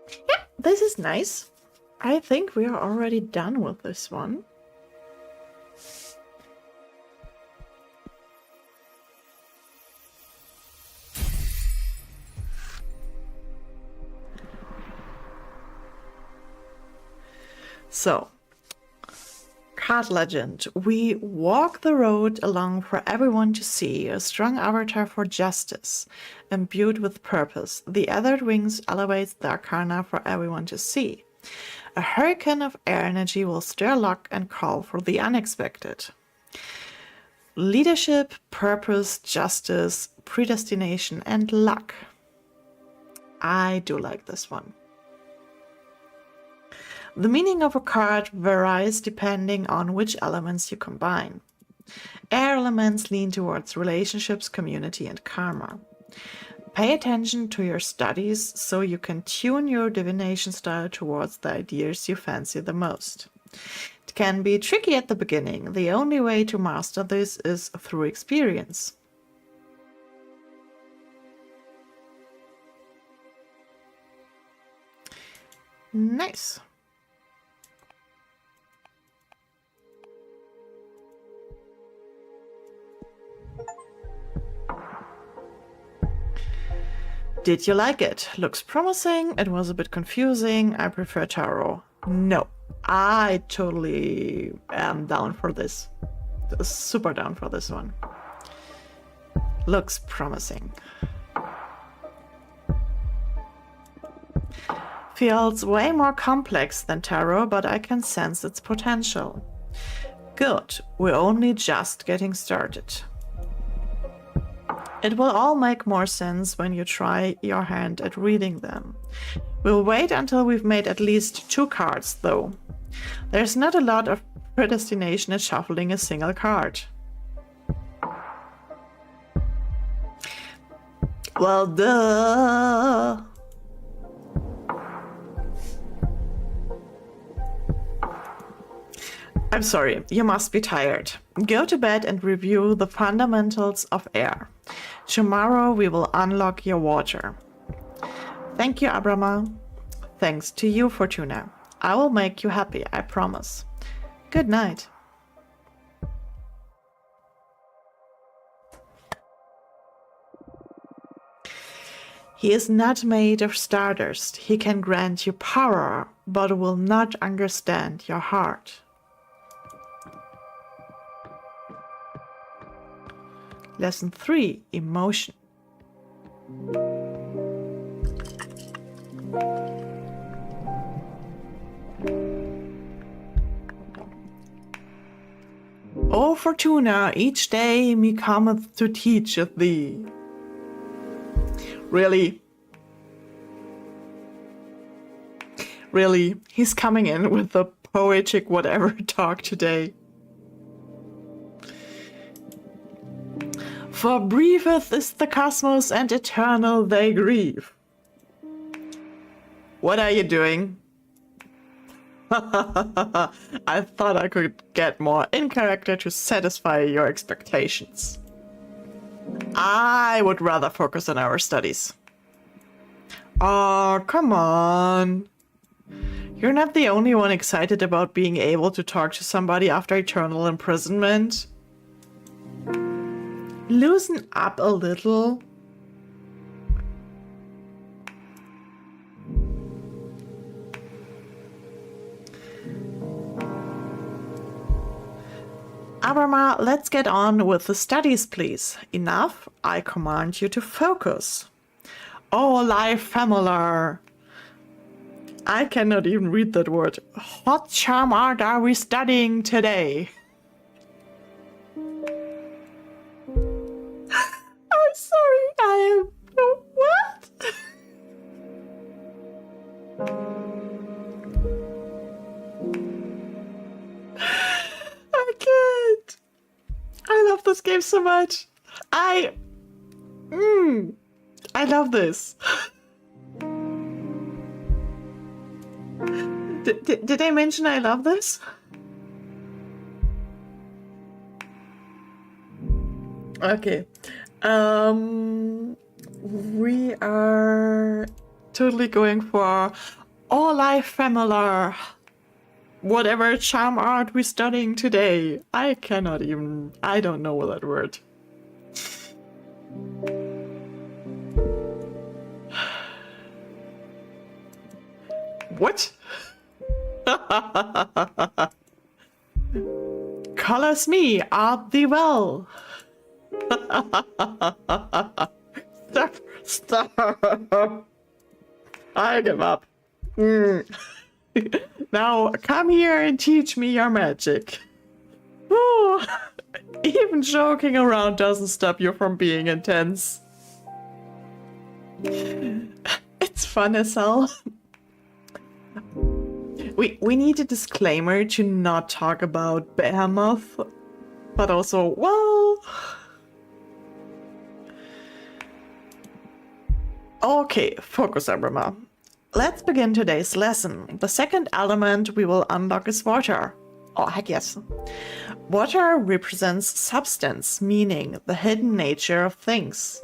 Yeah, this is nice. I think we are already done with this one. So, card legend. We walk the road along for everyone to see, a strong avatar for justice, imbued with purpose. The othered wings elevates the arcana for everyone to see. A hurricane of air energy will stir luck and call for the unexpected. Leadership, purpose, justice, predestination, and luck. I do like this one. The meaning of a card varies depending on which elements you combine. Air elements lean towards relationships, community, and karma. Pay attention to your studies so you can tune your divination style towards the ideas you fancy the most. It can be tricky at the beginning. The only way to master this is through experience. Nice. Did you like it? Looks promising. It was a bit confusing. I prefer tarot. No, I totally am down for this. Super down for this one. Looks promising. Feels way more complex than tarot, but I can sense its potential. Good, we're only just getting started. It will all make more sense when you try your hand at reading them. We'll wait until we've made at least 2 cards, though. There's not a lot of predestination in shuffling a single card. Well, duh. I'm sorry, you must be tired. Go to bed and review the fundamentals of air. Tomorrow we will unlock your water. Thank you, Abrama. Thanks to you, Fortuna. I will make you happy, I promise. Good night. He is not made of stardust. He can grant you power, but will not understand your heart. Lesson 3, Emotion. O Fortuna, each day me cometh to teach thee. Really? Really? He's coming in with the poetic whatever talk today. For briefeth is the cosmos and eternal they grieve. What are you doing? I thought I could get more in character to satisfy your expectations. I would rather focus on our studies. Oh, come on. You're not the only one excited about being able to talk to somebody after eternal imprisonment. loosen up a little. Abrama, let's get on with the studies, please. Enough, I command you to focus. Oh, life familiar. I cannot even read that word. What charm art are we studying today? I'm sorry, I am... What? I can't. I love this game so much. I love this. Did I mention I love this? Okay. We are totally going for all life familiar. Whatever charm art we're studying today. I don't know that word. What? Colors me, art thee well. Stop. I give up. Now come here and teach me your magic. Oh, even joking around doesn't stop you from being intense. It's fun as hell. We need a disclaimer to not talk about Behemoth, but also, well... Okay, focus, Abrama. Let's begin today's lesson. The second element we will unlock is water. Oh, heck yes. Water represents substance, meaning the hidden nature of things.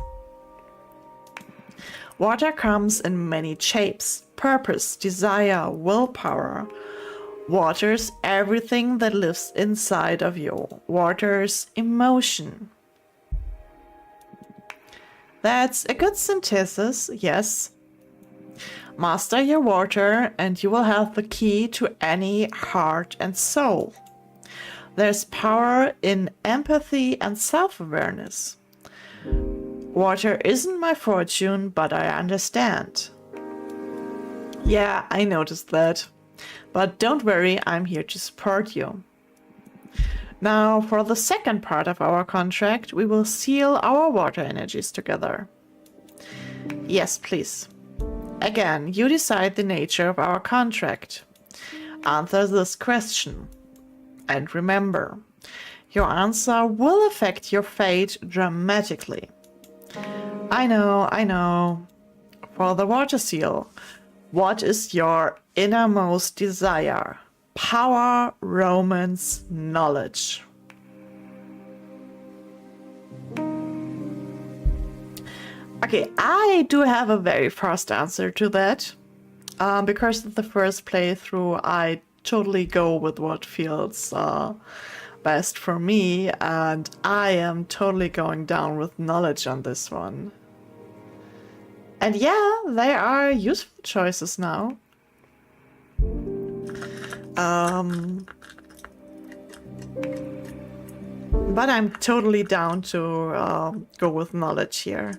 Water comes in many shapes: purpose, desire, willpower. Water's everything that lives inside of you. Water's emotion. That's a good synthesis, yes. Master your water and you will have the key to any heart and soul. There's power in empathy and self-awareness. Water isn't my fortune, but I understand. Yeah, I noticed that. But don't worry, I'm here to support you. Now, for the second part of our contract, we will seal our water energies together. Yes, please. Again, you decide the nature of our contract. Answer this question. And remember, your answer will affect your fate dramatically. I know. For the water seal, what is your innermost desire? Power, romance, knowledge. Okay, I do have a very fast answer to that. Because of the first playthrough, I totally go with what feels best for me, and I am totally going down with knowledge on this one. And yeah, they are useful choices now. But I'm totally down to go with knowledge here.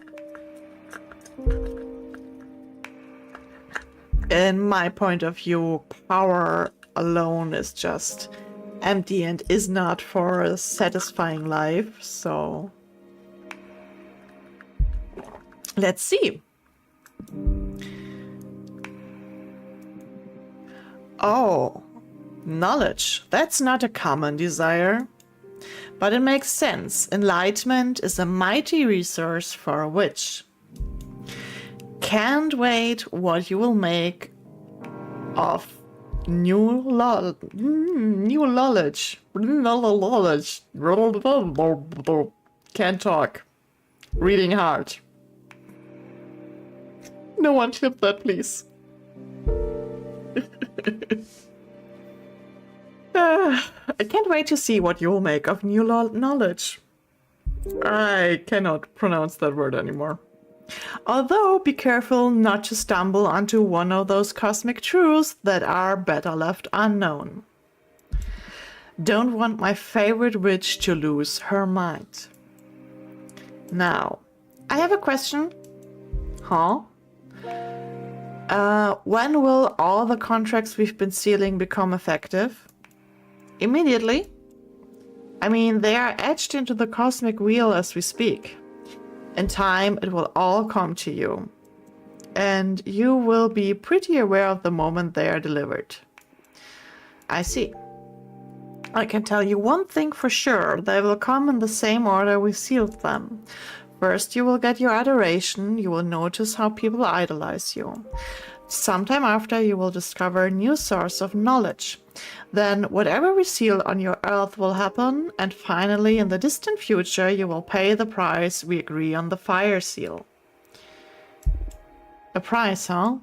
In my point of view, power alone is just empty and is not for a satisfying life, so let's see. Oh, knowledge. That's not a common desire, but it makes sense. Enlightenment is a mighty resource for a witch. Can't wait what you will make of new knowledge. Can't talk. Reading hard. No one clip that, please. I can't wait to see what you'll make of new knowledge. I cannot pronounce that word anymore. Although, be careful not to stumble onto one of those cosmic truths that are better left unknown. Don't want my favorite witch to lose her mind. Now, I have a question. Huh? When will all the contracts we've been sealing become effective? Immediately? I mean, they are etched into the cosmic wheel as we speak. In time, it will all come to you. And you will be pretty aware of the moment they are delivered. I see. I can tell you one thing for sure. They will come in the same order we sealed them. First, you will get your adoration. You will notice how people idolize you. Sometime after, you will discover a new source of knowledge. Then, whatever we seal on your earth will happen, and finally, in the distant future, you will pay the price we agree on the fire seal. A price, huh?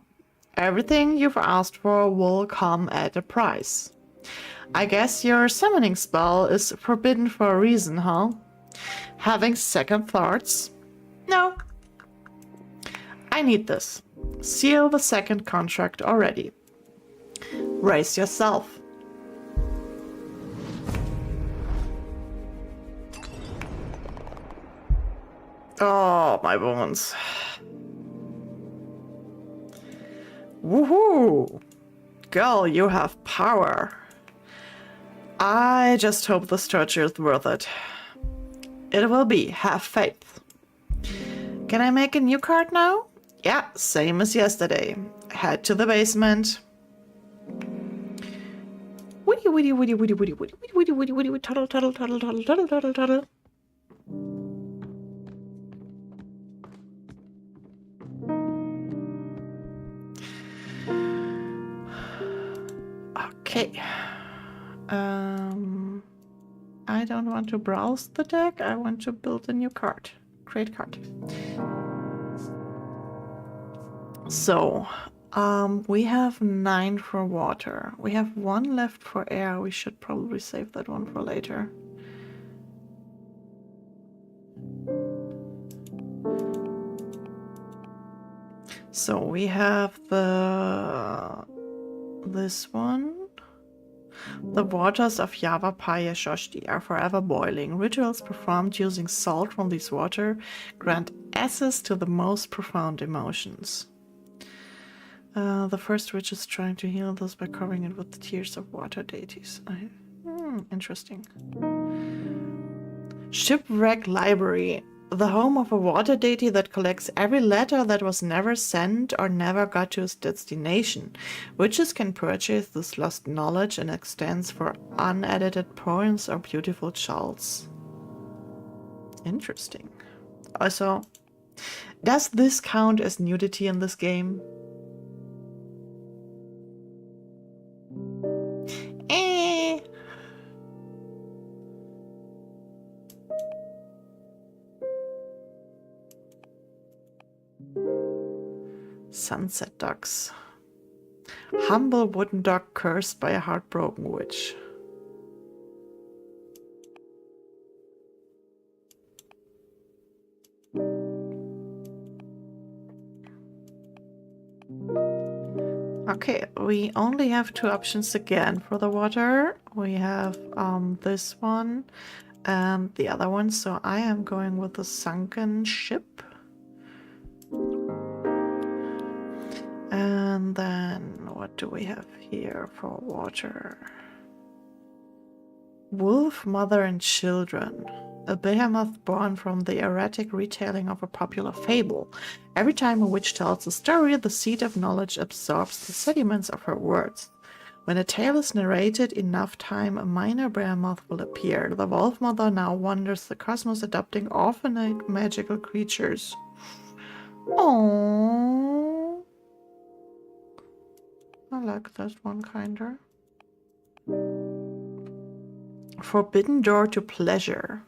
Everything you've asked for will come at a price. I guess your summoning spell is forbidden for a reason, huh? Having second thoughts? No. I need this. Seal the second contract already. Brace yourself. Oh, my bones. Woohoo! Girl, you have power. I just hope this torture is worth it. It will be. Have faith. Can I make a new card now? Yeah, same as yesterday. Head to the basement. Woody, woody, woody, woody, woody, woody, woody, woody, woody, woody, tuddle, tuddle, tuddle, tuddle, tuddle, tuddle, tuddle. Okay. I don't want to browse the deck. I want to build a new card. Create card. So, we have 9 for water. We have 1 left for air. We should probably save that one for later. So we have this one. The waters of Yavapai Shoshti are forever boiling. Rituals performed using salt from these water grant access to the most profound emotions. The first witch is trying to heal this by covering it with the tears of water deities. Interesting. Shipwreck Library. The home of a water deity that collects every letter that was never sent or never got to its destination. Witches can purchase this lost knowledge and extends for unedited poems or beautiful chants. Interesting. Also, does this count as nudity in this game? Sunset ducks. Humble wooden duck cursed by a heartbroken witch. Okay, we only have 2 options again for the water. We have this one and the other one, so I am going with the sunken ship. And then what do we have here for water? Wolf, Mother and Children. A behemoth born from the heretic retelling of a popular fable. Every time a witch tells a story, the seed of knowledge absorbs the sediments of her words. When a tale is narrated enough time, a minor behemoth will appear. The wolf mother now wanders the cosmos adopting orphanate magical creatures. Aww. I like that one kinder. Forbidden door to pleasure.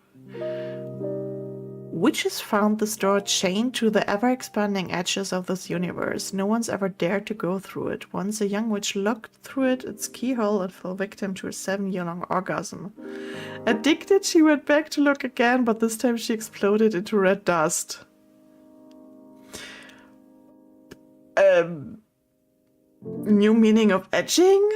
Witches found this door chained to the ever-expanding edges of this universe. No one's ever dared to go through it. Once a young witch looked through its keyhole and fell victim to a 7-year-long orgasm. Addicted, she went back to look again, but this time she exploded into red dust. New meaning of etching?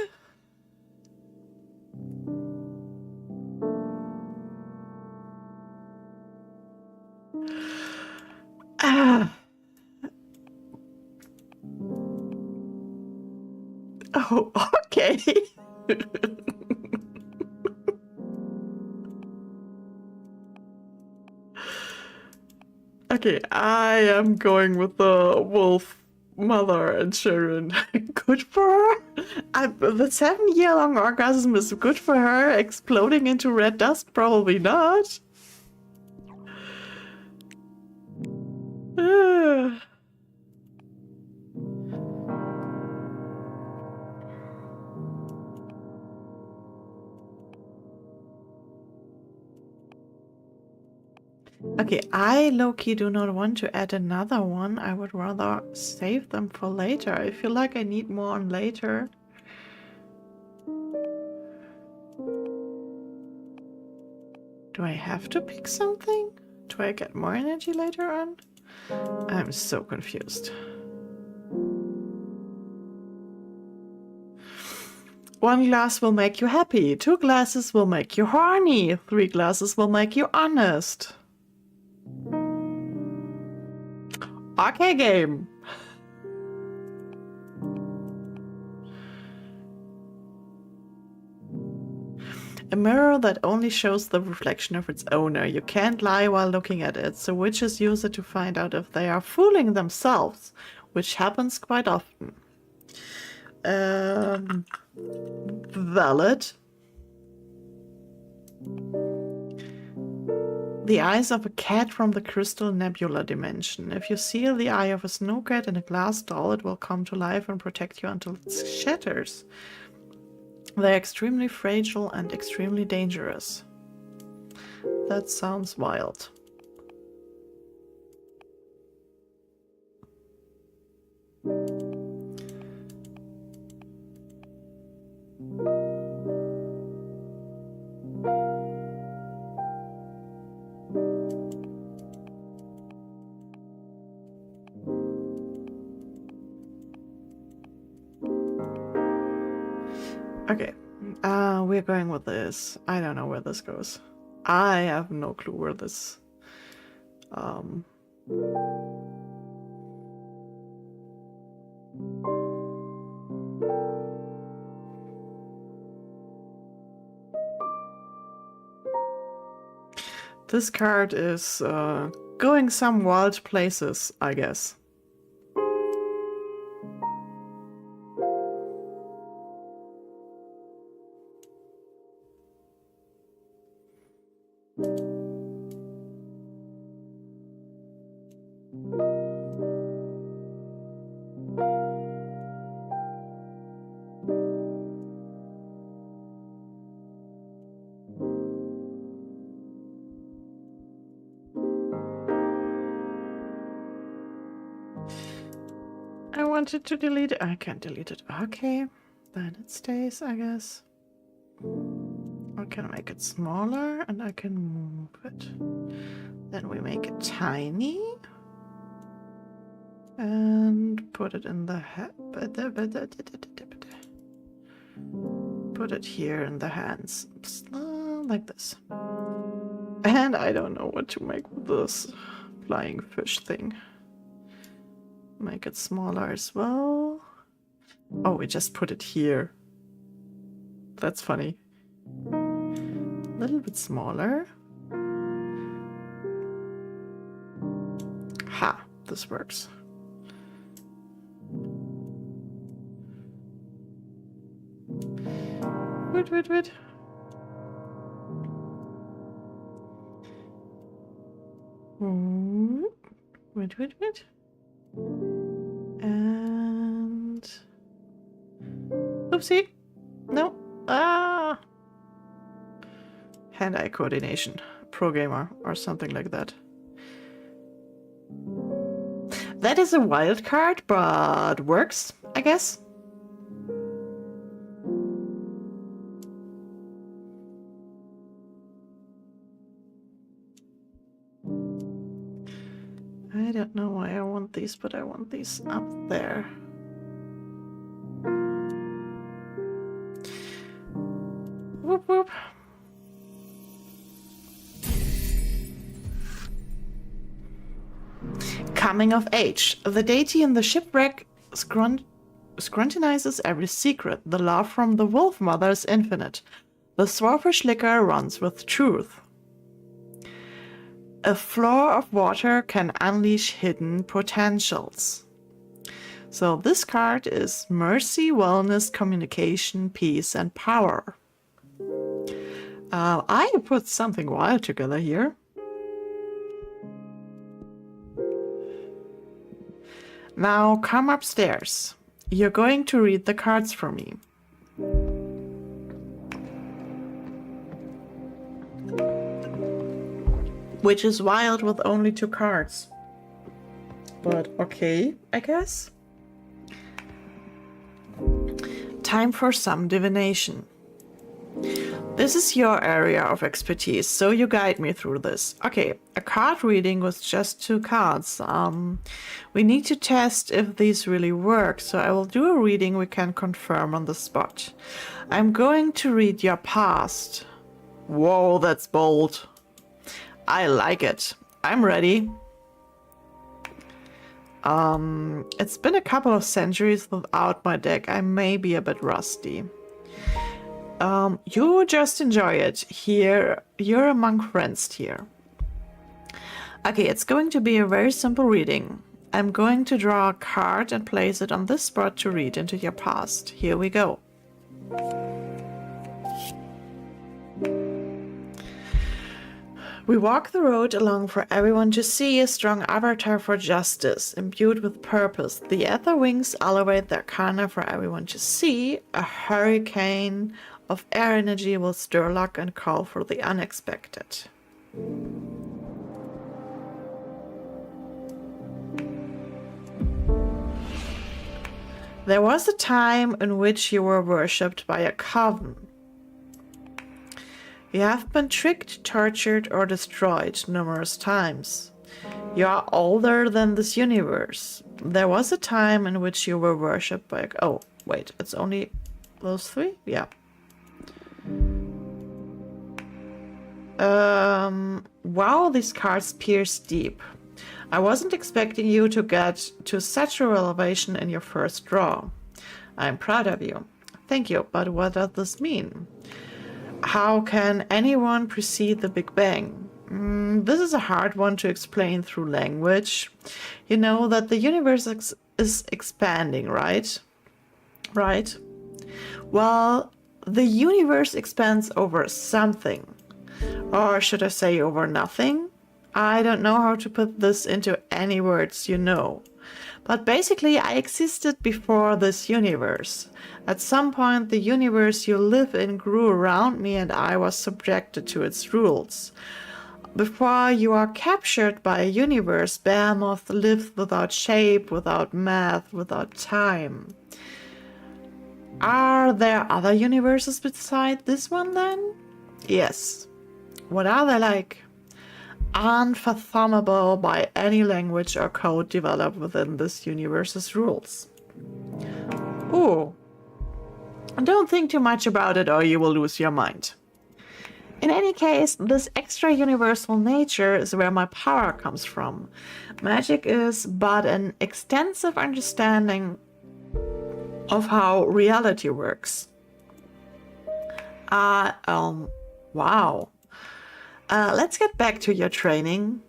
Oh, okay. Okay, I am going with the wolf mother and children. Good for her. The 7-year-long orgasm is good for her. Exploding into red dust, probably not. Okay, I low-key do not want to add another one. I would rather save them for later. I feel like I need more on later. Do I have to pick something? Do I get more energy later on? I'm so confused. 1 glass will make you happy. 2 glasses will make you horny. 3 glasses will make you honest. Okay, game. A mirror that only shows the reflection of its owner. You can't lie while looking at it, so witches use it to find out if they are fooling themselves, which happens quite often. Valid. The eyes of a cat from the crystal nebula dimension. If you seal the eye of a snow cat in a glass doll, it will come to life and protect you until it shatters. They're extremely fragile and extremely dangerous. That sounds wild. Okay, we're going with this. I don't know where this goes. I have no clue where this... This card is going some wild places, I guess. I wanted to delete it. I can't delete it. Okay, then it stays, I guess. I can make it smaller and I can move it. Then we make it tiny and put it in the put it here in the hands, like this. And I don't know what to make with this flying fish thing. Make it smaller as well. Oh, we just put it here. That's funny. A little bit smaller. Ha! This works. Wait. Wait. And... Oopsie! No! Ah! Hand-eye coordination. Pro gamer or something like that. That is a wild card, but works, I guess. I don't know why I want these, but I want these up there. Whoop whoop. Coming of age. The deity in the shipwreck scrutinizes every secret. The love from the wolf mother is infinite. The swordfish liquor runs with truth. A floor of water can unleash hidden potentials. So this card is mercy, wellness, communication, peace, and power. I put something wild together here. Now come upstairs. You're going to read the cards for me. Which is wild with only 2 cards. But okay, I guess. Time for some divination. This is your area of expertise, so you guide me through this. Okay, a card reading with just 2 cards. We need to test if these really work, so I will do a reading we can confirm on the spot. I'm going to read your past. Whoa, that's bold. I like it. I'm ready. It's been a couple of centuries without my deck. I may be a bit rusty. You just enjoy it. Here, you're among friends here. Okay, it's going to be a very simple reading. I'm going to draw a card and place it on this spot to read into your past. Here we go. We walk the road along for everyone to see, a strong avatar for justice, imbued with purpose. The ether wings elevate the arcana for everyone to see. A hurricane of air energy will stir luck and call for the unexpected. There was a time in which you were worshipped by a coven. You have been tricked, tortured, or destroyed numerous times. You are older than this universe. There was a time in which you were worshipped by... Oh, wait, it's only those 3? Yeah. Wow, these cards pierce deep. I wasn't expecting you to get to such a revelation in your first draw. I'm proud of you. Thank you, but what does this mean? How can anyone precede the Big Bang? This is a hard one to explain through language. You know that the universe is expanding, right? Right? Well, the universe expands over something. Or should I say over nothing? I don't know how to put this into any words you know. But basically, I existed before this universe. At some point, the universe you live in grew around me and I was subjected to its rules. Before you are captured by a universe, Behemoth lived without shape, without math, without time. Are there other universes beside this one then? Yes. What are they like? Unfathomable by any language or code developed within this universe's rules. Ooh. Don't think too much about it or you will lose your mind. In any case, this extra universal nature is where my power comes from. Magic is but an extensive understanding of how reality works. Wow. Let's get back to your training.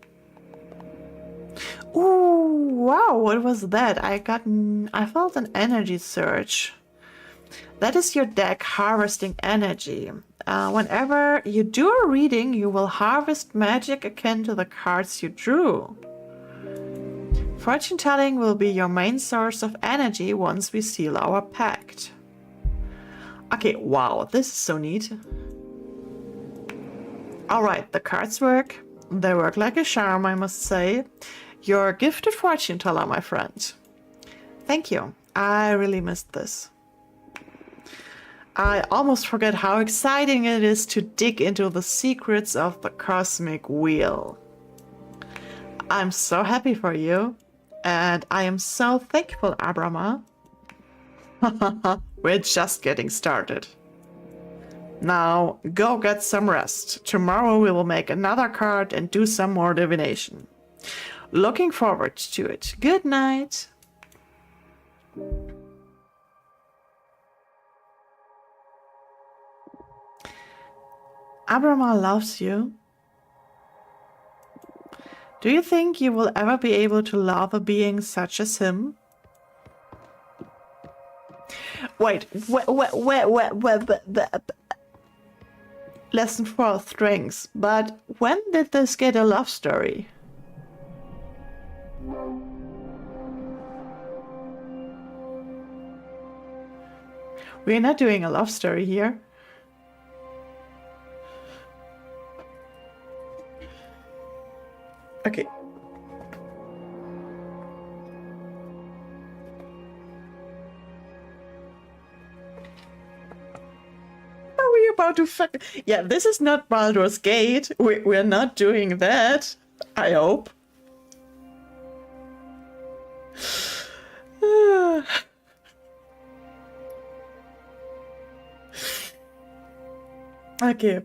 Ooh, wow, what was that? I felt an energy surge. That is your deck harvesting energy. Whenever you do a reading, you will harvest magic akin to the cards you drew. Fortune telling will be your main source of energy once we seal our pact. Okay, wow, this is so neat. Alright, the cards work. They work like a charm, I must say. You're a gifted fortune teller, my friend. Thank you. I really missed this. I almost forget how exciting it is to dig into the secrets of the cosmic wheel. I'm so happy for you, and I am so thankful, Abrama. We're just getting started. Now, go get some rest. Tomorrow we will make another card and do some more divination. Looking forward to it. Good night. Abrama loves you. Do you think you will ever be able to love a being such as him? Wait, Lesson 4, strengths. But when did this get a love story? We're not doing a love story here. Okay. Are we about to fuck? Yeah, this is not Baldur's Gate. We're not doing that. I hope. Okay.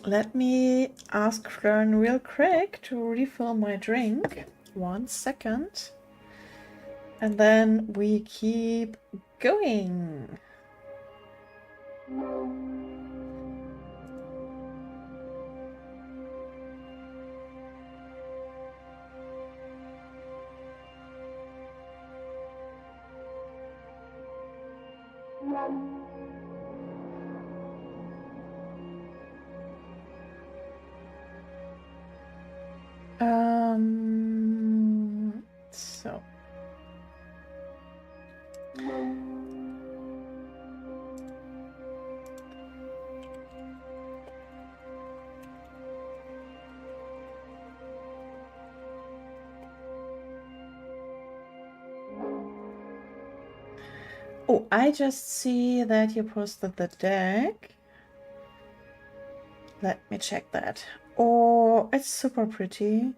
Let me ask Fern real quick to refill my drink. 1 second. And then we keep going. So. Oh, I just see that you posted the deck. Let me check that. Oh, it's super pretty.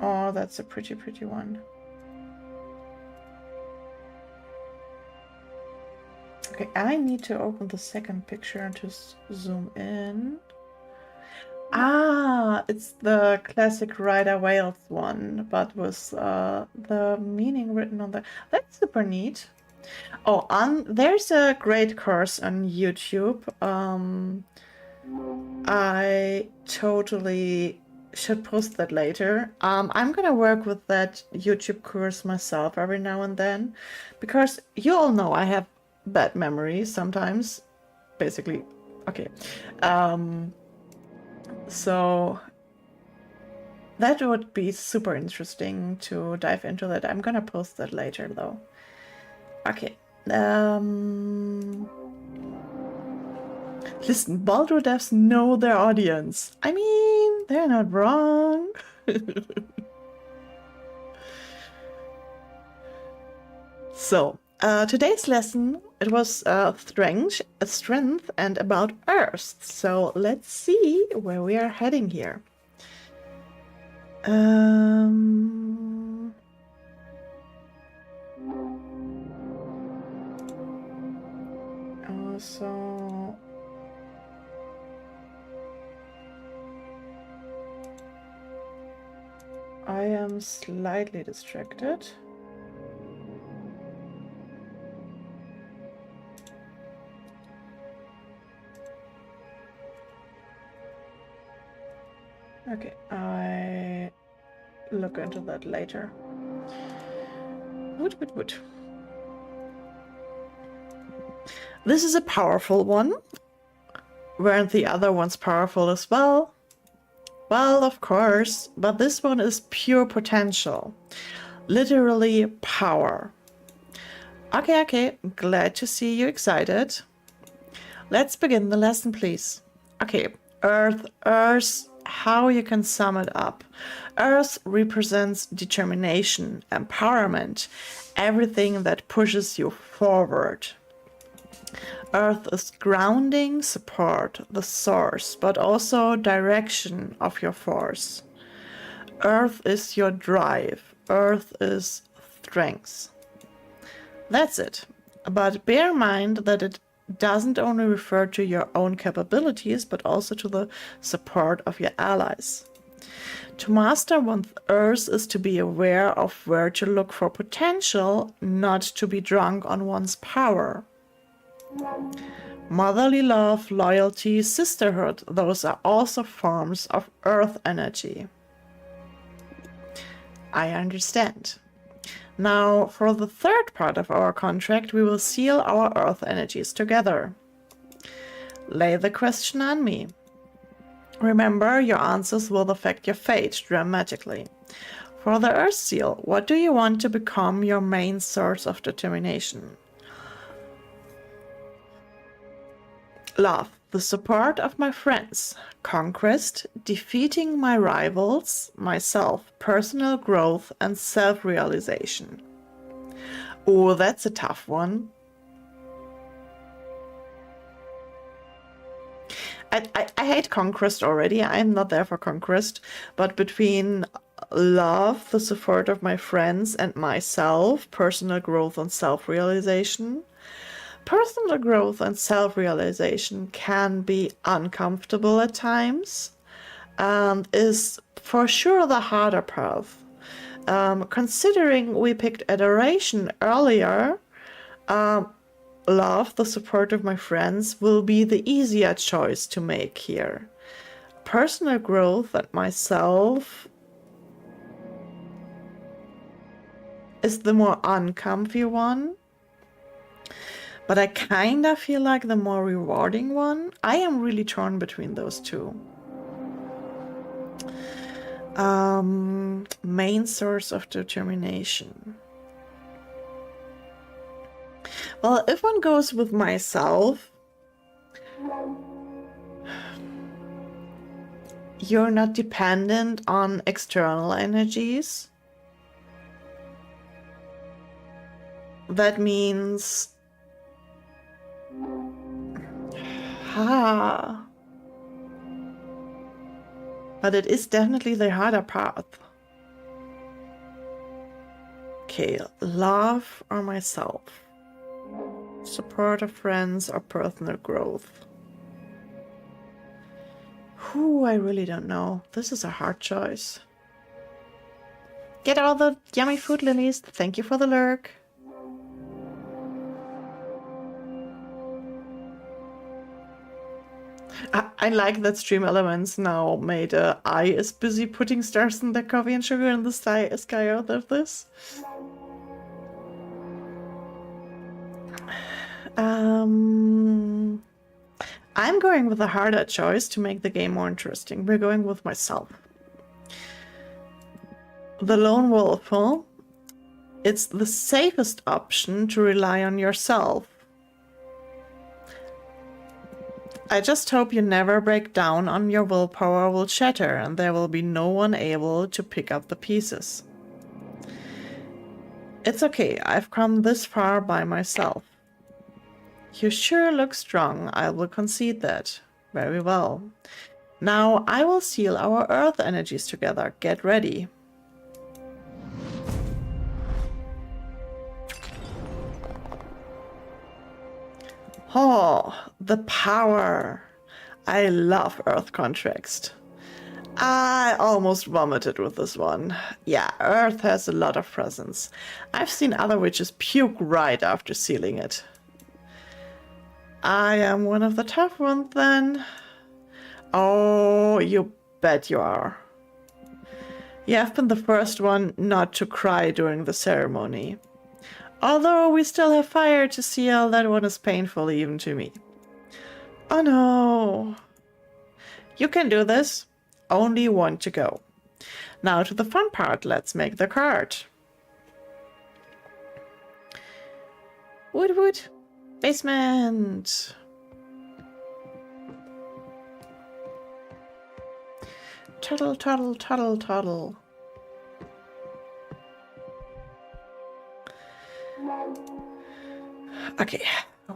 Oh, that's a pretty one. Okay, I need to open the second picture to zoom in. Ah, it's the classic Rider Wales one, but with the meaning written on the... That's super neat. Oh, there's a great course on YouTube. I totally should post that later. I'm gonna work with that YouTube course myself every now and then, because you all know I have bad memories sometimes, basically. Okay. So that would be super interesting to dive into that. I'm gonna post that later though. Okay. Listen, Baldur devs know their audience. I mean, they're not wrong. So, today's lesson, it was strength and about Earth. So let's see where we are heading here. So I am slightly distracted. Okay, I look into that later. Wood. This is a powerful one. Weren't the other ones powerful as well? Well, of course, but this one is pure potential. Literally power. Okay, glad to see you excited. Let's begin the lesson, please. Okay, Earth, how you can sum it up. Earth represents determination, empowerment, everything that pushes you forward. Earth is grounding, support, the source, but also direction of your force. Earth is your drive. Earth is strength. That's it. But bear in mind that it doesn't only refer to your own capabilities, but also to the support of your allies. To master one's Earth is to be aware of where to look for potential, not to be drunk on one's power. Motherly love, loyalty, sisterhood, those are also forms of Earth energy. I understand. Now, for the third part of our contract, we will seal our Earth energies together. Lay the question on me. Remember, your answers will affect your fate dramatically. For the Earth seal, what do you want to become your main source of determination? Love, the support of my friends, conquest, defeating my rivals, myself, personal growth, and self-realization. Oh, that's a tough one. I hate conquest already. I'm not there for conquest. But between love, the support of my friends, and myself, personal growth and self-realization. Personal growth and self-realization can be uncomfortable at times and is for sure the harder path. Considering we picked adoration earlier, love, the support of my friends, will be the easier choice to make here. Personal growth and myself is the more uncomfy one, but I kind of feel like the more rewarding one. I am really torn between those two. Main source of determination. Well, if one goes with myself, you're not dependent on external energies. That means but it is definitely the harder path. Okay, love or myself? Support of friends or personal growth? I really don't know. This is a hard choice. Get all the yummy food, Lilies. Thank you for the lurk. I like that Stream Elements now made I is busy putting stars in their coffee and sugar in the sky out of this. I'm going with a harder choice to make the game more interesting. We're going with myself. The lone wolf, huh? It's the safest option to rely on yourself. I just hope you never break down and your willpower will shatter and there will be no one able to pick up the pieces. It's okay, I've come this far by myself. You sure look strong, I will concede that. Very well. Now I will seal our Earth energies together. Get ready. Oh, the power. I love Earth contracts. I almost vomited with this one. Yeah, Earth has a lot of presence. I've seen other witches puke right after sealing it. I am one of the tough ones then. Oh, you bet you are. You have been the first one not to cry during the ceremony. Although we still have fire to seal, that one is painful even to me. Oh no. You can do this. Only one to go. Now to the fun part. Let's make the card. Wood wood. Basement. Tuttle, tuttle, tuttle, tuttle. Okay,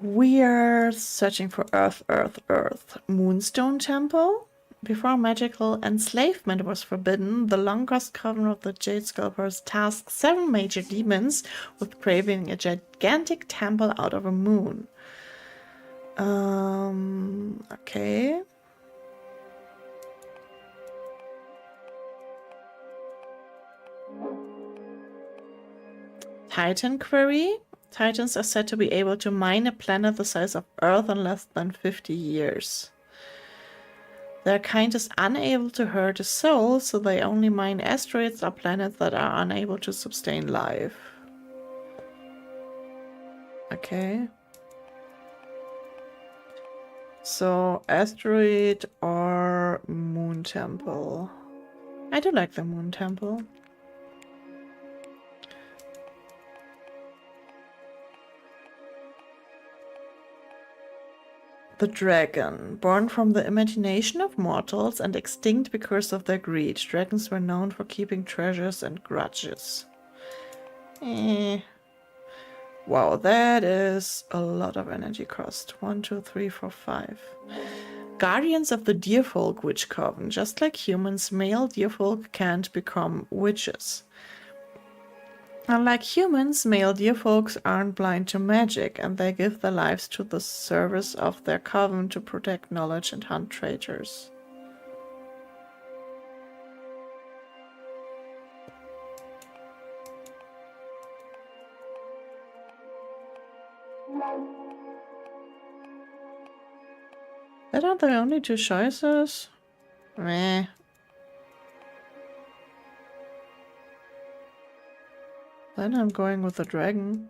we are searching for Earth, Earth, Earth. Moonstone Temple. Before magical enslavement was forbidden, the Long-Lost Coven of the Jade Sculptors tasked 7 major demons with craving a gigantic temple out of a moon. Okay. Titan query. Titans are said to be able to mine a planet the size of Earth in less than 50 years. Their kind is unable to hurt a soul, so they only mine asteroids or planets that are unable to sustain life. Okay. So, asteroid or moon temple. I do like the moon temple. The dragon. Born from the imagination of mortals and extinct because of their greed, dragons were known for keeping treasures and grudges. Wow, that is a lot of energy cost. 1, 2, 3, 4, 5. Guardians of the Deerfolk Witch Coven. Just like humans, male deerfolk can't become witches. Unlike humans, male deerfolks aren't blind to magic, and they give their lives to the service of their coven to protect knowledge and hunt traitors. That are the only 2 choices? Meh. Then I'm going with the dragon.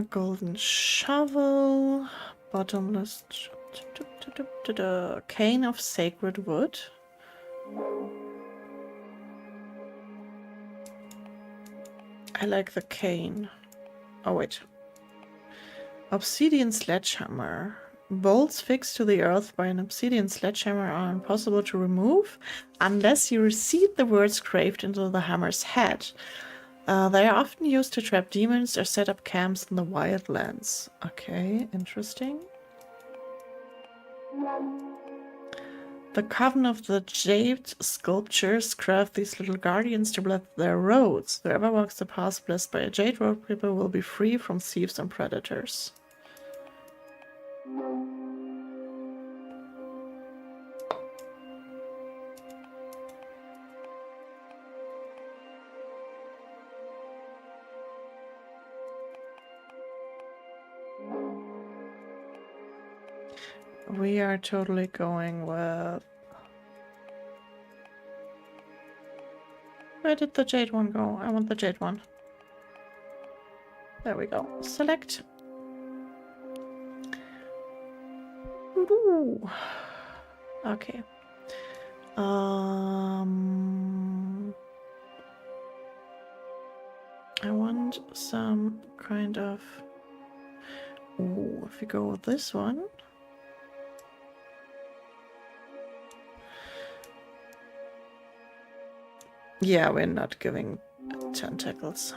Golden shovel, bottomless cane of sacred wood. I like the cane. Oh wait. Obsidian sledgehammer. Bolts fixed to the earth by an obsidian sledgehammer are impossible to remove unless you reseed the words craved into the hammer's head. They are often used to trap demons or set up camps in the wildlands. Okay, interesting. The Coven of the Jade Sculptures craft these little guardians to bless their roads. Whoever walks the path blessed by a Jade Road people will be free from thieves and predators. We are totally going with... Where did the jade one go? I want the jade one. There we go. Select. Ooh. Okay. I want some kind of... Ooh, if we go with this one... Yeah, we're not giving tentacles.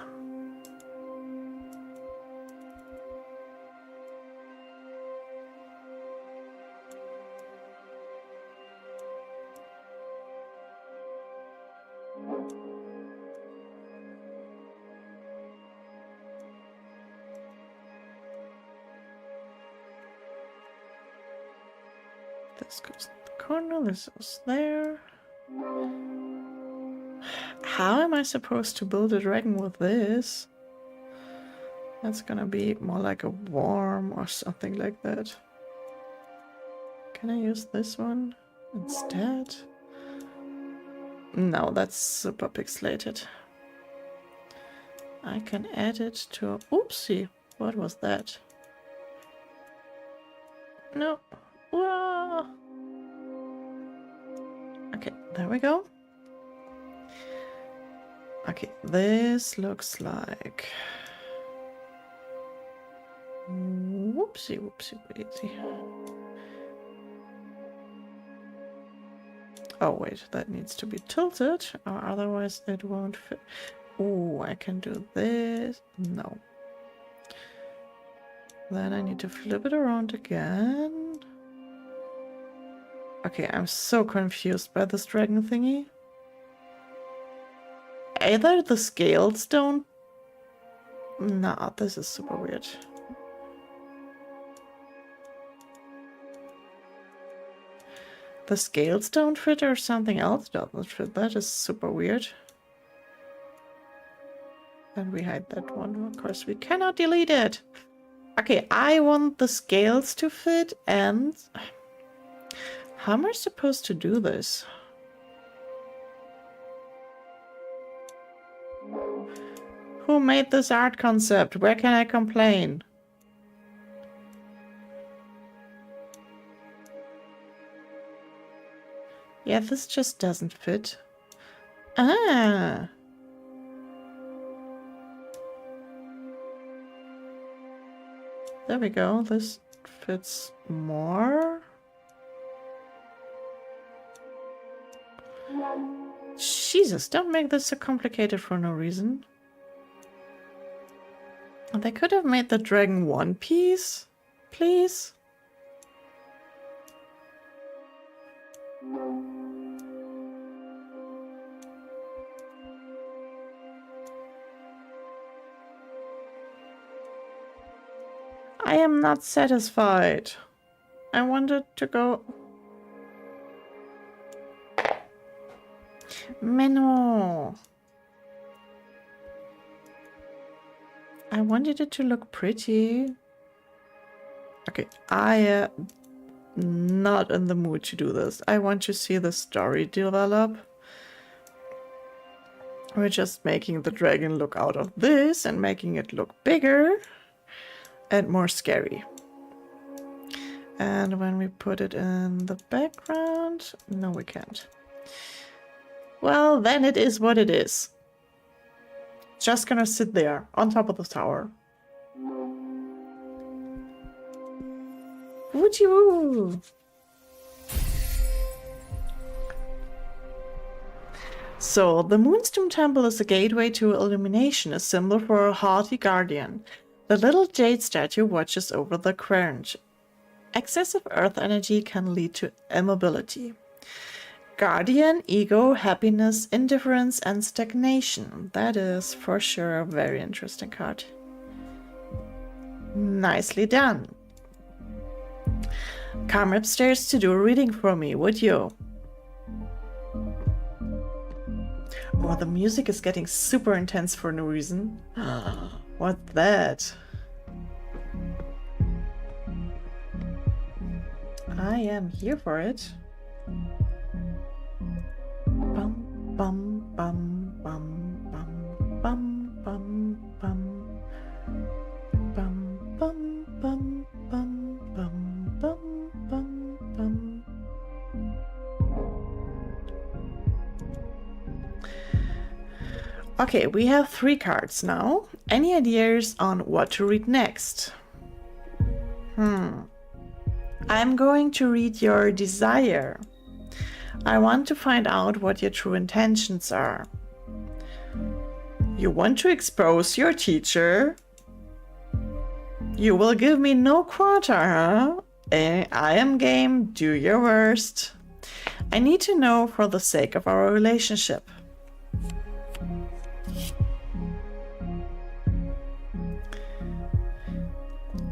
This goes in the corner, this goes there. How am I supposed to build a dragon with this? That's gonna be more like a worm or something like that. Can I use this one instead? No, that's super pixelated. I can add it to... Oopsie, what was that? No. Whoa. Okay, there we go. Okay, this looks like... Whoopsie, whoopsie, daisy. Oh wait, that needs to be tilted, or otherwise it won't fit. Oh, I can do this. No. Then I need to flip it around again. Okay, I'm so confused by this dragon thingy. Either the scales don't... Nah, this is super weird. The scales don't fit or something else doesn't fit. That is super weird. And we hide that one. Of course, we cannot delete it. Okay, I want the scales to fit and... How am I supposed to do this? Who made this art concept? Where can I complain? Yeah, this just doesn't fit. Ah! There we go. This fits more. Jesus, don't make this so complicated for no reason. They could have made the dragon one piece, please. I am not satisfied. I wanted to go... Menno. I wanted it to look pretty. Okay, I am not in the mood to do this. I want to see the story develop. We're just making the dragon look out of this and making it look bigger and more scary. And when we put it in the background, no, we can't. Well, then it is what it is. Just gonna sit there on top of the tower. Would you? So, the Moonstone Temple is a gateway to illumination, a symbol for a haughty guardian. The little jade statue watches over the quench. Excessive earth energy can lead to immobility. Guardian, ego, happiness, indifference, and stagnation. That is for sure a very interesting card. Nicely done. Come upstairs to do a reading for me, would you? Oh, the music is getting super intense for no reason. What's that? I am here for it. Bum bum bum bum bum bum bum bum bum bum bum bum bum bum bum bum. Okay, we have 3 cards now. Any ideas on what to read next? I'm going to read your desire. I want to find out what your true intentions are. You want to expose your teacher? You will give me no quarter, huh? I am game, do your worst. I need to know for the sake of our relationship.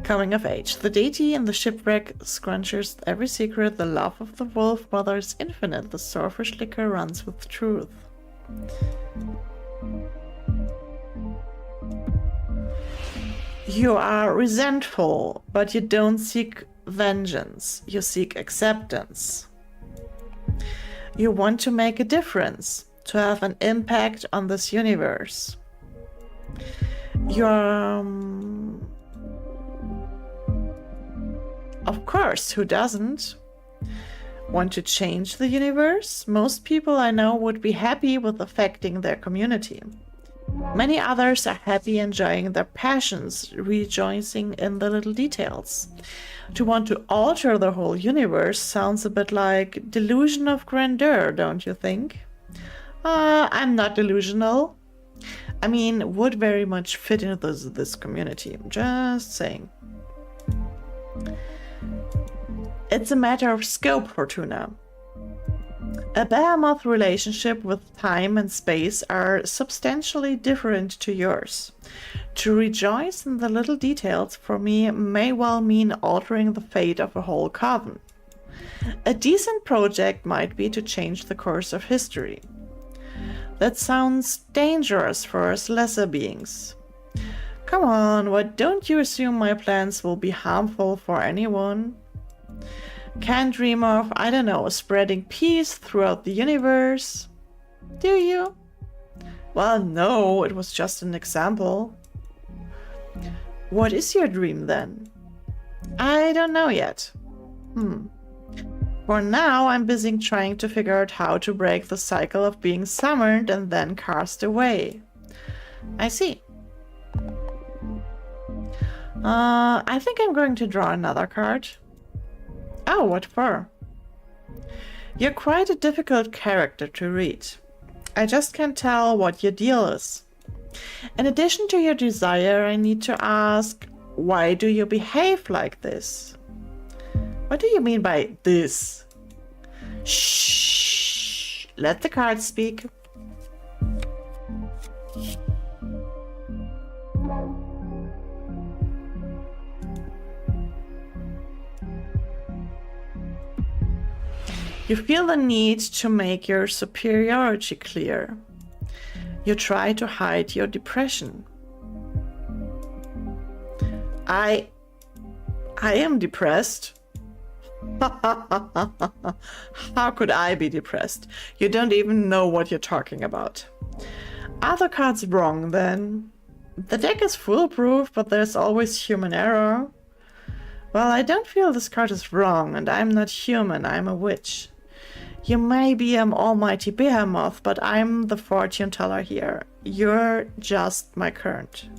Coming of age. The deity in the shipwreck scrunches every secret. The love of the wolf mother is infinite. The swordfish liquor runs with truth. You are resentful, but you don't seek vengeance. You seek acceptance. You want to make a difference, to have an impact on this universe. You're... Of course, who doesn't? Want to change the universe? Most people I know would be happy with affecting their community. Many others are happy enjoying their passions, rejoicing in the little details. To want to alter the whole universe sounds a bit like delusion of grandeur, don't you think? I'm not delusional. I mean, would very much fit into this community. Just saying. It's a matter of scope, Fortuna. A behemoth relationship with time and space are substantially different to yours. To rejoice in the little details for me may well mean altering the fate of a whole coven. A decent project might be to change the course of history. That sounds dangerous for us lesser beings. Come on, why don't you assume my plans will be harmful for anyone? Can't dream of, I don't know, spreading peace throughout the universe? Do you? Well, no, it was just an example. What is your dream then? I don't know yet. For now, I'm busy trying to figure out how to break the cycle of being summoned and then cast away. I see. I think I'm going to draw another card. Oh, what for? You're quite a difficult character to read. I just can't tell what your deal is. In addition to your desire, I need to ask, why do you behave like this? What do you mean by this? Shh! Let the cards speak. You feel the need to make your superiority clear. You try to hide your depression. I am depressed. How could I be depressed? You don't even know what you're talking about. Are the cards wrong then? The deck is foolproof, but there's always human error. Well, I don't feel this card is wrong, and I'm not human, I'm a witch. You may be an almighty behemoth, but I'm the fortune teller here. You're just my current.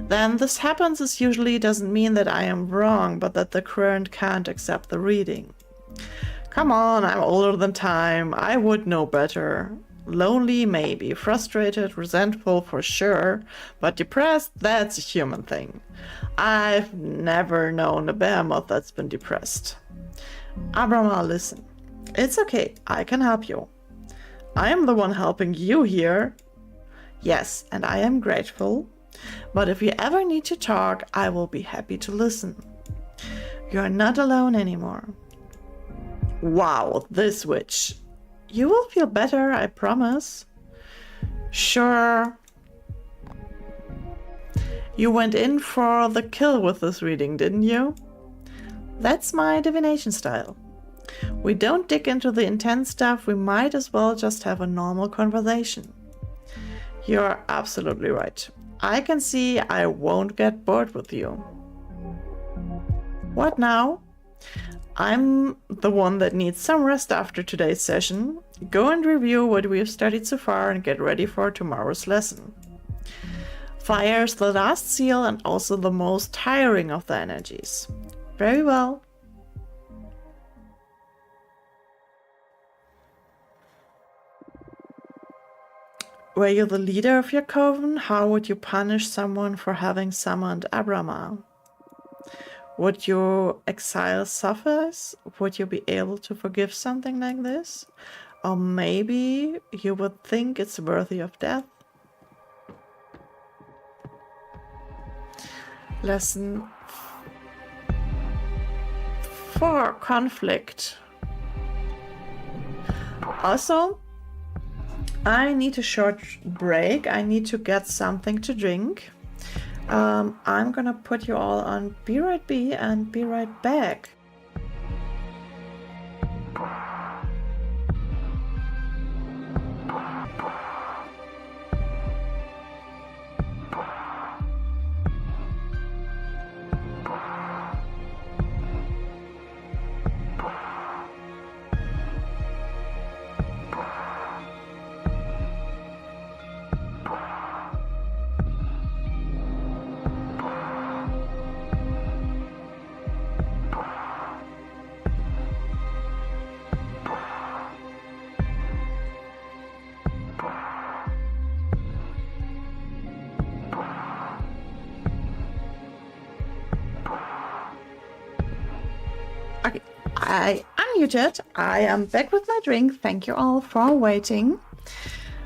Then this happens is usually doesn't mean that I am wrong, but that the current can't accept the reading. Come on, I'm older than time. I would know better. Lonely, maybe. Frustrated, resentful, for sure. But depressed, that's a human thing. I've never known a behemoth that's been depressed. Abrama, listen. It's okay, I can help you. I am the one helping you here. Yes, and I am grateful. But if you ever need to talk, I will be happy to listen. You're not alone anymore. Wow, this witch. You will feel better, I promise. Sure. You went in for the kill with this reading, didn't you? That's my divination style. We don't dig into the intense stuff, we might as well just have a normal conversation. You're absolutely right. I can see I won't get bored with you. What now? I'm the one that needs some rest after today's session. Go and review what we've studied so far and get ready for tomorrow's lesson. Fire's the last seal and also the most tiring of the energies. Very well. Were you the leader of your coven? How would you punish someone for having summoned Abrama? Would you exile suffice? Would you be able to forgive something like this? Or maybe you would think it's worthy of death? Lesson 4, conflict. Also, I need a short break. I need to get something to drink. I'm gonna put you all on Be Right Be and be right back. Okay, I unmuted. I am back with my drink. Thank you all for waiting.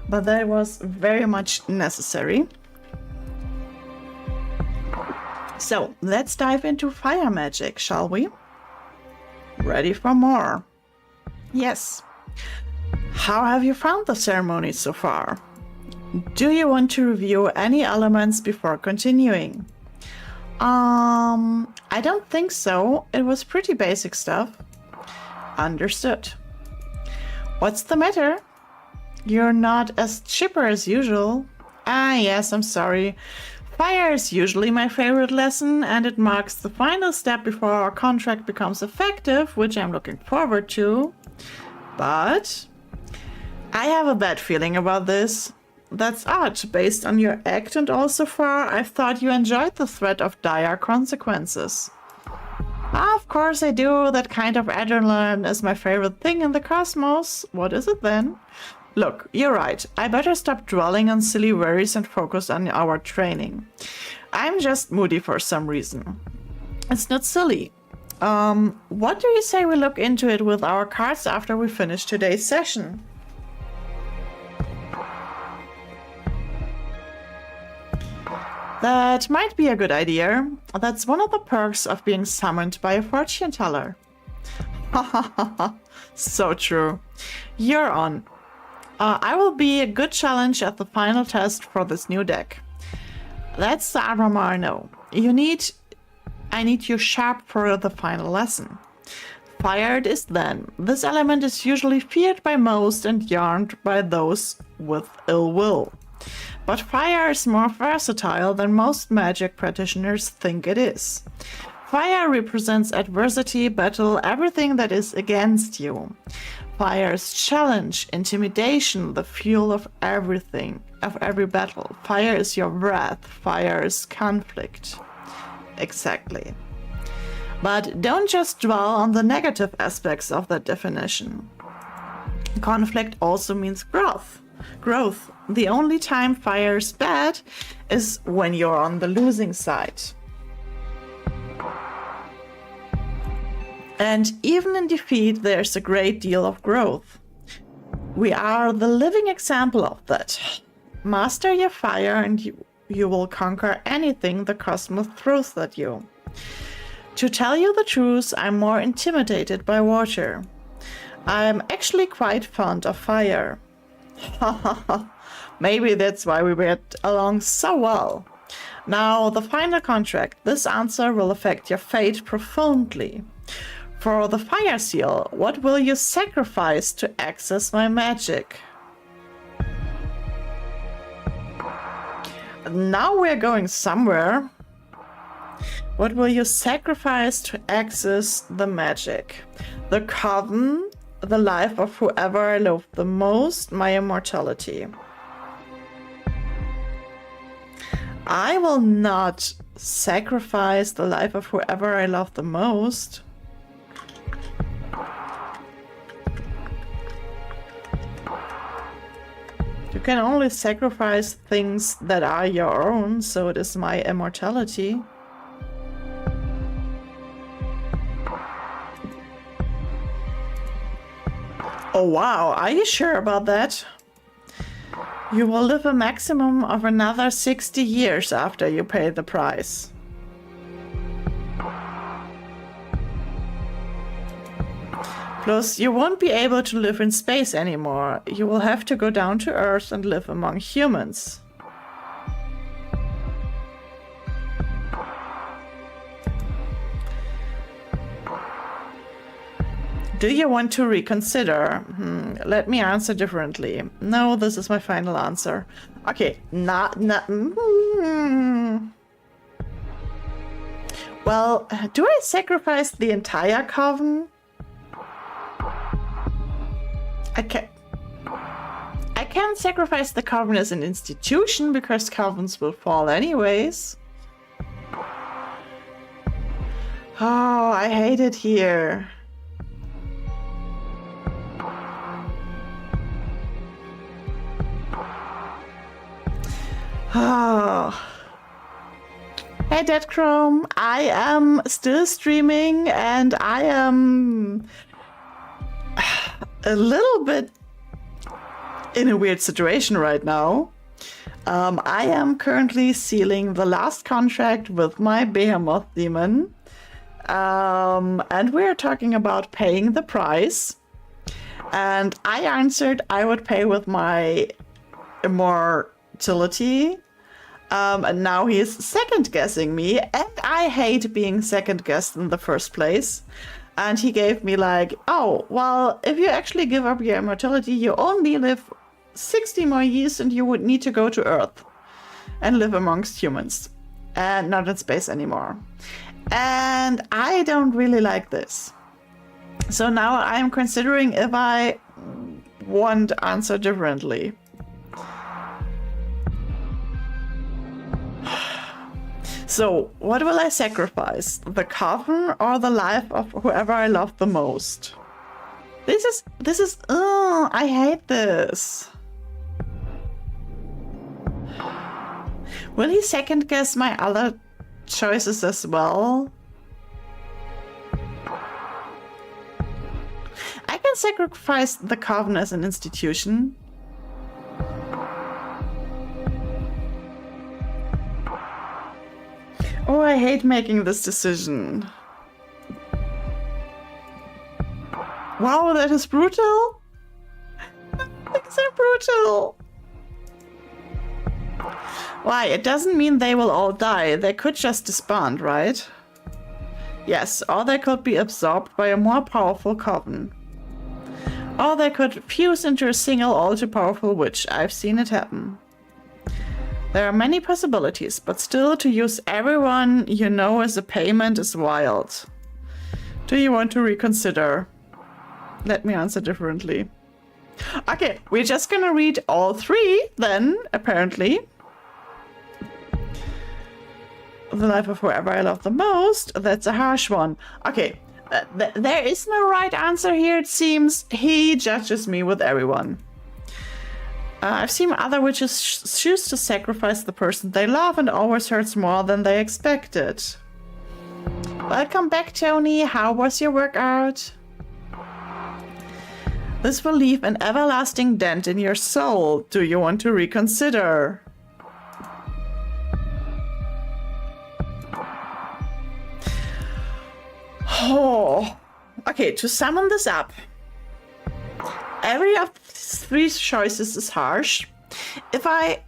But that was very much necessary. So, let's dive into fire magic, shall we? Ready for more? Yes. How have you found the ceremony so far? Do you want to review any elements before continuing? I don't think so. It was pretty basic stuff. Understood. What's the matter? You're not as chipper as usual. Ah, yes, I'm sorry. Fire is usually my favorite lesson, and it marks the final step before our contract becomes effective, which I'm looking forward to. But I have a bad feeling about this. That's odd. Based on your act and all so far, I thought you enjoyed the threat of dire consequences. Of course I do. That kind of adrenaline is my favorite thing in the cosmos. What is it then? Look, you're right. I better stop dwelling on silly worries and focus on our training. I'm just moody for some reason. It's not silly. What do you say we look into it with our cards after we finish today's session? That might be a good idea. That's one of the perks of being summoned by a fortune teller. Ha ha ha ha. So true. You're on. I will be a good challenge at the final test for this new deck. That's the Abramar I know. I need you sharp for the final lesson. Fire it is then. This element is usually feared by most and yearned by those with ill will. But fire is more versatile than most magic practitioners think it is. Fire represents adversity, battle, everything that is against you. Fire is challenge, intimidation, the fuel of everything, of every battle. Fire is your wrath. Fire is conflict. Exactly. But don't just dwell on the negative aspects of that definition. Conflict also means growth. The only time fire is bad is when you're on the losing side. And even in defeat, there's a great deal of growth. We are the living example of that. Master your fire and you will conquer anything the cosmos throws at you. To tell you the truth, I'm more intimidated by water. I'm actually quite fond of fire. Ha ha ha. Maybe that's why we get along so well. Now, the final contract. This answer will affect your fate profoundly. For the fire seal, what will you sacrifice to access my magic? Now we're going somewhere. What will you sacrifice to access the magic? The coven, the life of whoever I love the most, my immortality. I will not sacrifice the life of whoever I love the most. You can only sacrifice things that are your own, so it is my immortality. Oh wow, are you sure about that? You will live a maximum of another 60 years after you pay the price. Plus, you won't be able to live in space anymore. You will have to go down to Earth and live among humans. Do you want to reconsider? Let me answer differently. No, this is my final answer. Okay, Well, do I sacrifice the entire coven? I can't sacrifice the coven as an institution because covens will fall anyways. Oh, I hate it here. Oh. Hey Dead Chrome, I am still streaming and I am a little bit in a weird situation right now. I am currently sealing the last contract with my Behemoth demon. And we're talking about paying the price. And I answered I would pay with my immortality. And now he's second guessing me, and I hate being second guessed in the first place. And he gave me like, oh, well, if you actually give up your immortality, you only live 60 more years and you would need to go to Earth and live amongst humans and not in space anymore. And I don't really like this. So now I'm considering if I want to answer differently. So, what will I sacrifice? The coven or the life of whoever I love the most? I hate this. Will he second guess my other choices as well? I can sacrifice the coven as an institution. Oh, I hate making this decision. Wow, that is brutal. Things are brutal. Why? It doesn't mean they will all die. They could just disband, right? Yes, or they could be absorbed by a more powerful coven. Or they could fuse into a single all-too-powerful witch. I've seen it happen. There are many possibilities, but still to use everyone you know as a payment is wild. Do you want to reconsider? Let me answer differently. Okay, we're just gonna read all three then, apparently. The life of whoever I love the most, that's a harsh one. Okay, there is no right answer here, it seems. He judges me with everyone. I've seen other witches choose to sacrifice the person they love and always hurts more than they expected. Welcome back, Tony. How was your workout? This will leave an everlasting dent in your soul. Do you want to reconsider? Oh, okay, to summon this up. Every of these three choices is harsh. If I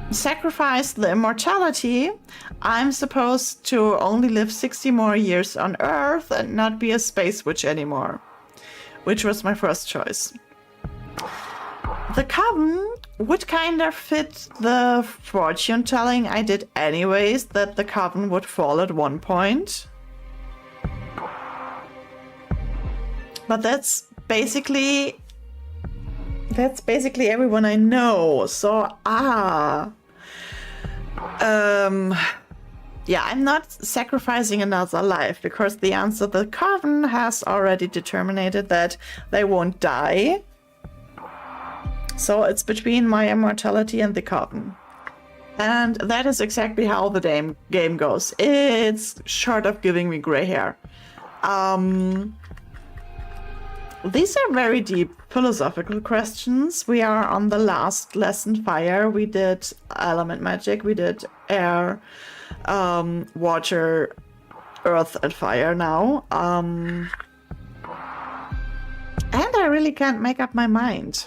sacrifice the immortality, I'm supposed to only live 60 more years on Earth and not be a space witch anymore, which was my first choice. The coven would kind of fit the fortune telling I did anyways, that the coven would fall at one point. But that's basically everyone I know. So yeah, I'm not sacrificing another life because the answer the coven has already determined that they won't die. So it's between my immortality and the coven. And that is exactly how the game goes. It's short of giving me gray hair. These are very deep philosophical questions. We are on the last lesson, fire. We did element magic. We did air, water, earth, and fire now. And I really can't make up my mind.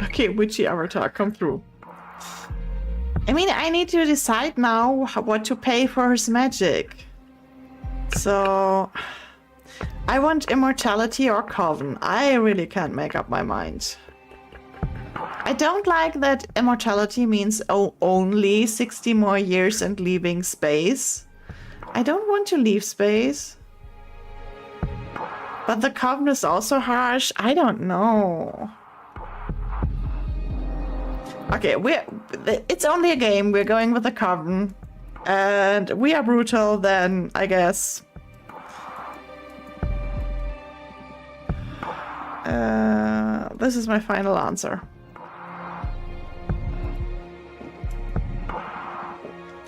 Okay, witchy avatar, come through. I mean, I need to decide now what to pay for his magic. So, I want immortality or coven. I really can't make up my mind. I don't like that immortality means only 60 more years and leaving space. I don't want to leave space. But the coven is also harsh. I don't know. Okay, it's only a game. We're going with the coven. And we are brutal then, I guess. This is my final answer.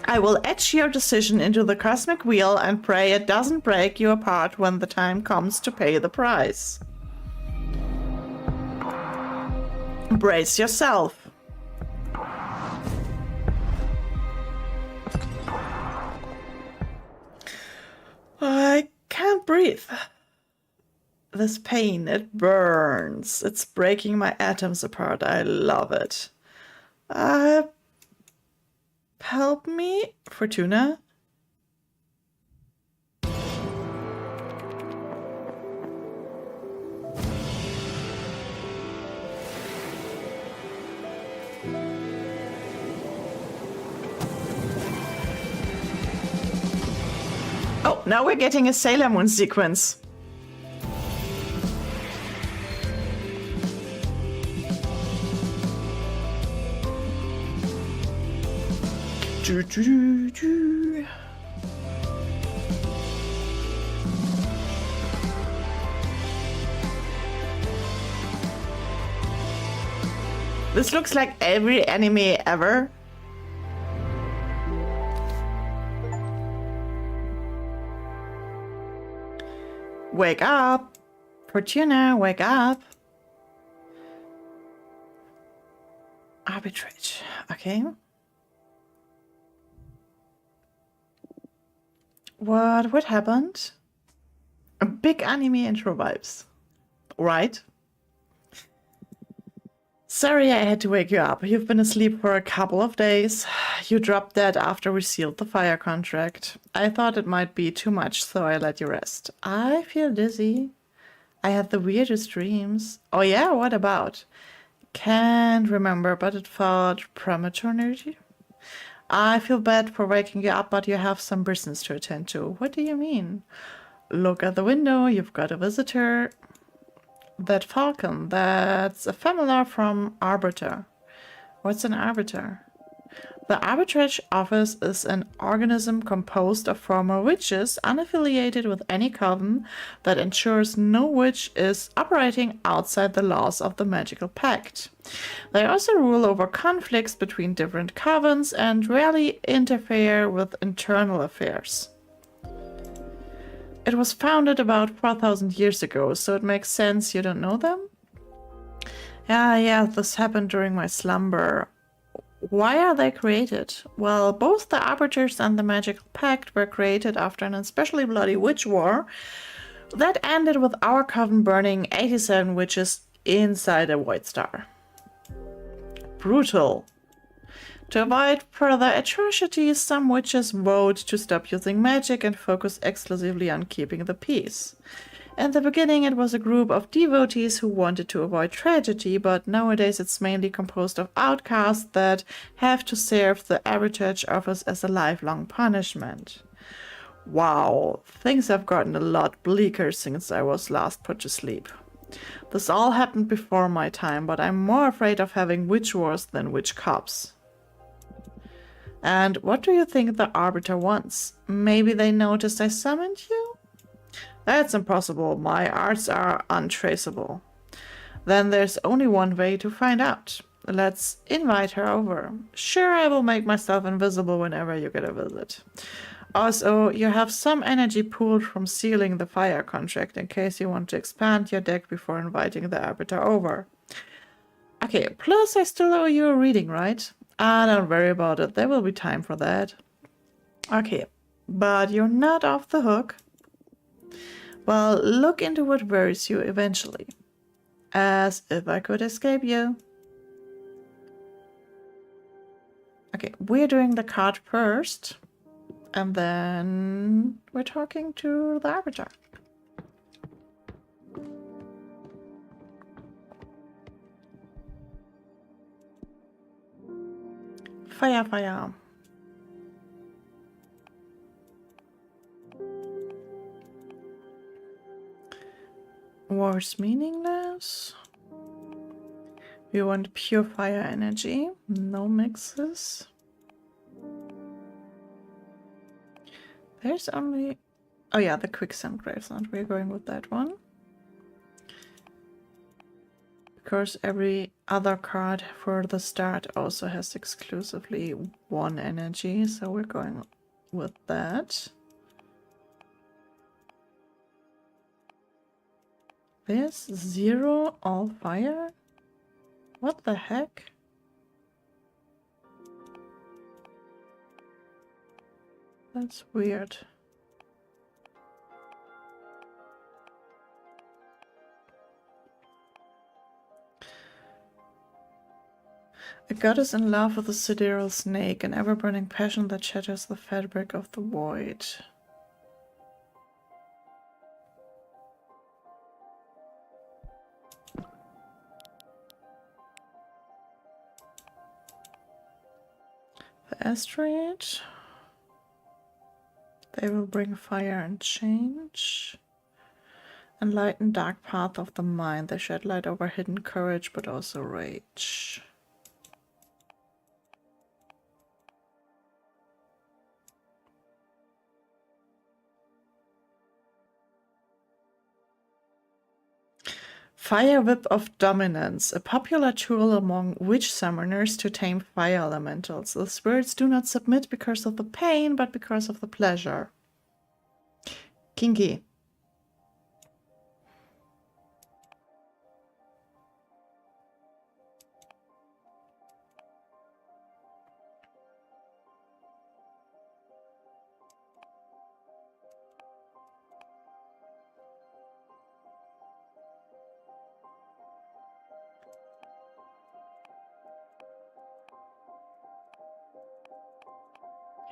I will etch your decision into the cosmic wheel and pray it doesn't break you apart when the time comes to pay the price. Brace yourself. I can't breathe. This pain, it burns. It's breaking my atoms apart. I love it. Help me, Fortuna. Oh, now we're getting a Sailor Moon sequence. This looks like every anime ever. Wake up! Fortuna, wake up! Arbitrage. Okay. What happened? A big anime intro vibes. Right? Sorry I had to wake you up. You've been asleep for a couple of days. You dropped dead after we sealed the fire contract. I thought it might be too much, so I let you rest. I feel dizzy. I had the weirdest dreams. Oh yeah, what about? Can't remember, but it felt premature. I feel bad for waking you up, but you have some business to attend to. What do you mean? Look at the window, you've got a visitor. That falcon, that's a familiar from Arbiter. What's an Arbiter? The Arbitrage Office is an organism composed of former witches unaffiliated with any coven that ensures no witch is operating outside the laws of the Magical Pact. They also rule over conflicts between different covens and rarely interfere with internal affairs. It was founded about 4,000 years ago, so it makes sense you don't know them? Yeah, this happened during my slumber. Why are they created? Well, both the Arbiters and the Magical Pact were created after an especially bloody witch war that ended with our coven burning 87 witches inside a Void Star. Brutal. To avoid further atrocities, some witches vowed to stop using magic and focus exclusively on keeping the peace. In the beginning, it was a group of devotees who wanted to avoid tragedy, but nowadays it's mainly composed of outcasts that have to serve the Heritage Office as a lifelong punishment. Wow, things have gotten a lot bleaker since I was last put to sleep. This all happened before my time, but I'm more afraid of having witch wars than witch cops. And what do you think the Arbiter wants? Maybe they noticed I summoned you? That's impossible. My arts are untraceable. Then there's only one way to find out. Let's invite her over. Sure, I will make myself invisible whenever you get a visit. Also, you have some energy pooled from sealing the fire contract in case you want to expand your deck before inviting the Arbiter over. Okay, plus I still owe you a reading, right? Don't worry about it. There will be time for that. Okay, but you're not off the hook. Well, look into what worries you eventually. As if I could escape you. Okay, we're doing the card first. And then we're talking to the Arbiter. Fire, fire. War's meaningless. We want pure fire energy. No mixes. There's only... Oh yeah, the Quicksand Gravesland. We're going with that one. Because every other card for the start also has exclusively one energy, so we're going with that. There's 0 all fire? What the heck? That's weird. A goddess in love with a sidereal snake, an ever-burning passion that shatters the fabric of the void. The asteroid. They will bring fire and change. Enlighten dark path of the mind. They shed light over hidden courage, but also rage. Fire Whip of Dominance, a popular tool among witch summoners to tame fire elementals. The spirits do not submit because of the pain, but because of the pleasure. Kinky.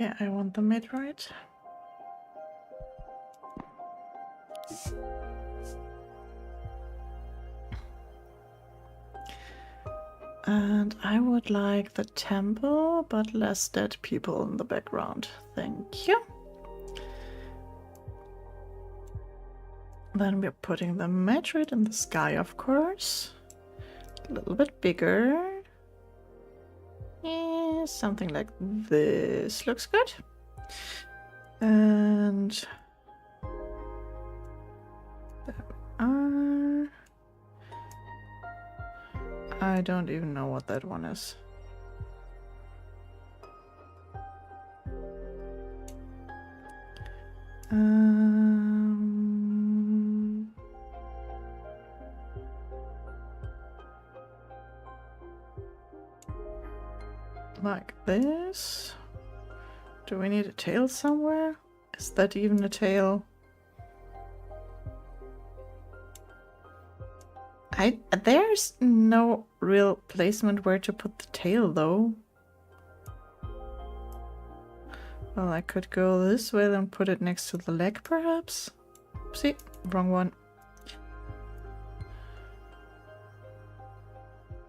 Yeah, I want the midright. And I would like the temple, but less dead people in the background. Thank you. Then we're putting the midright in the sky, of course. A little bit bigger. Yeah, something like this looks good. And there we are. I don't even know what that one is. Like this. Do we need a tail somewhere? Is that even a tail? There's no real placement where to put the tail though. Well, I could go this way and put it next to the leg perhaps. See, wrong one.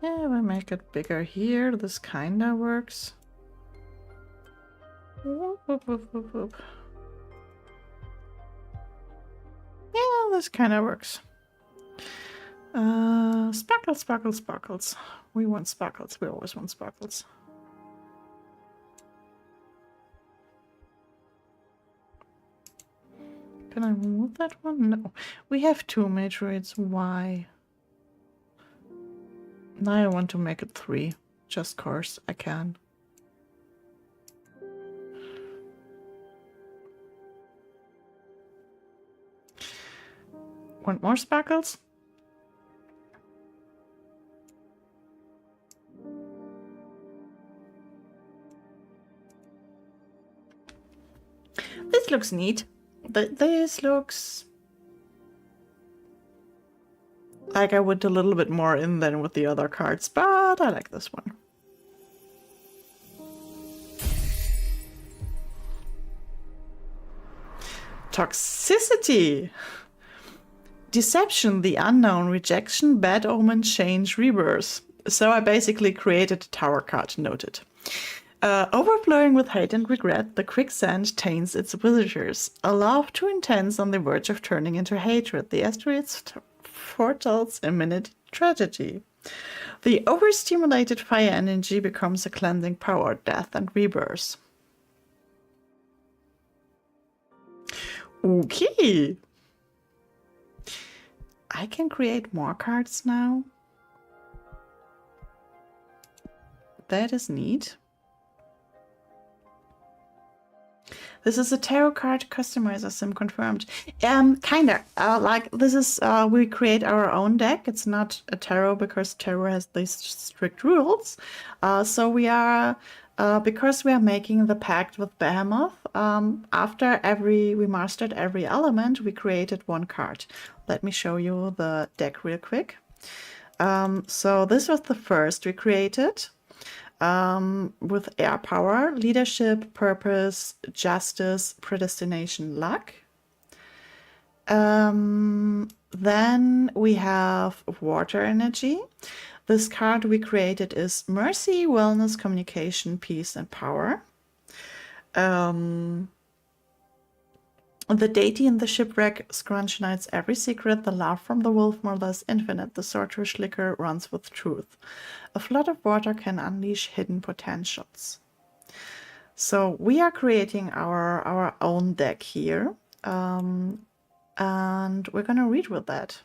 Yeah, we make it bigger here. This kinda works. Whoop, whoop, whoop, whoop, whoop. Yeah, this kinda works. Sparkles, sparkles, sparkles. We want sparkles. We always want sparkles. Can I remove that one? No. We have 2 matroids. Why? Now I want to make it 3. Just cause I can. Want more sparkles? This looks neat. This looks like I went a little bit more in than with the other cards, but I like this one. Toxicity. Deception, the unknown, rejection, bad omen, change, rebirth. So I basically created a tower card, noted. Overflowing with hate and regret, the quicksand taints its visitors. A love too intense on the verge of turning into hatred, the asteroid foretells imminent tragedy. The overstimulated fire energy becomes a cleansing power, death and rebirth. Okay. I can create more cards now. That is neat. This is a tarot card customizer sim confirmed. Kinda. Like this is we create our own deck. It's not a tarot because tarot has these strict rules. So we are because we are making the pact with Behemoth. After we mastered every element, we created one card. Let me show you the deck real quick. So this was the first we created. With air power, leadership, purpose, justice, predestination, luck. Then we have water energy. This card we created is mercy, wellness, communication, peace, and power. The deity in the shipwreck scrunchnites every secret. The love from the wolf mother is infinite. The swordfish liquor runs with truth. A flood of water can unleash hidden potentials. So we are creating our own deck here. And we're going to read with that.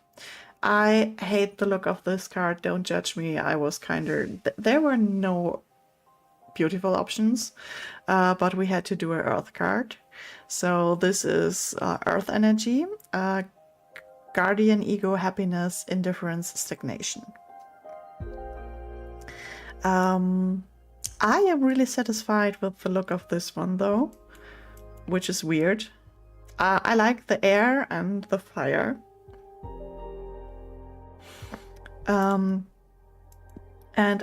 I hate the look of this card. Don't judge me. I was kind of... There were no beautiful options, but we had to do an earth card. So this is earth energy, guardian ego, happiness, indifference, stagnation. I am really satisfied with the look of this one though, which is weird. I like the air and the fire. And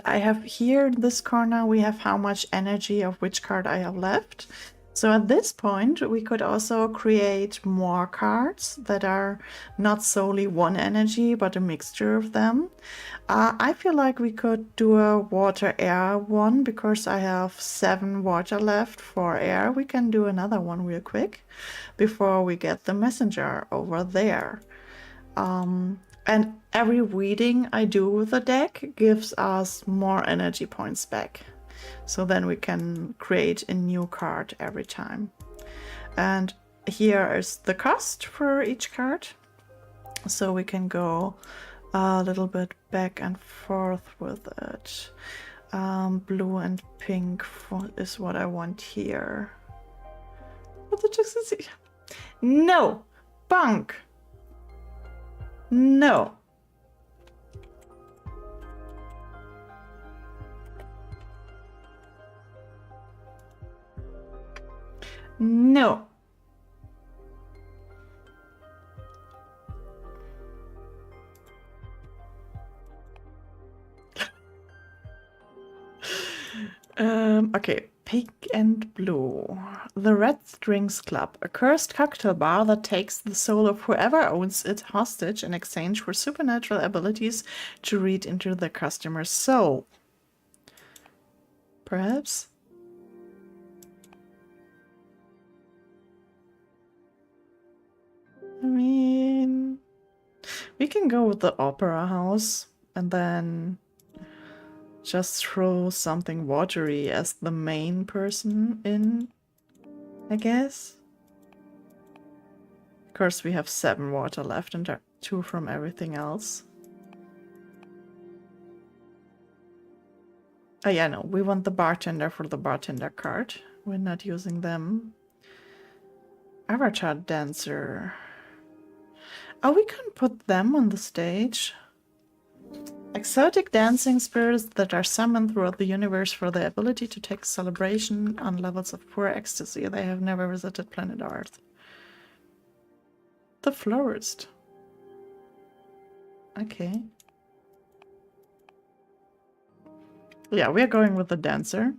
I have here in this corner, we have how much energy of which card I have left. So at this point, we could also create more cards that are not solely one energy, but a mixture of them. I feel like we could do a water-air one because I have 7 water left for air. We can do another one real quick before we get the messenger over there. And every reading I do with the deck gives us more energy points back. So then we can create a new card every time. And here is the cost for each card. So we can go a little bit back and forth with it. Blue and pink is what I want here. What the toxicity? No! Bunk! No. No. Okay, pink and blue. The Red Strings Club, a cursed cocktail bar that takes the soul of whoever owns it hostage in exchange for supernatural abilities to read into the customer's soul. Perhaps? I mean, we can go with the opera house and then just throw something watery as the main person in, I guess. Of course, we have 7 water left and 2 from everything else. Oh yeah, no, we want the bartender for the bartender card. We're not using them. Avatar dancer. Oh, we can put them on the stage. Exotic dancing spirits that are summoned throughout the universe for their ability to take celebration on levels of pure ecstasy. They have never visited planet Earth. The florist. Okay. Yeah, we're going with the dancer.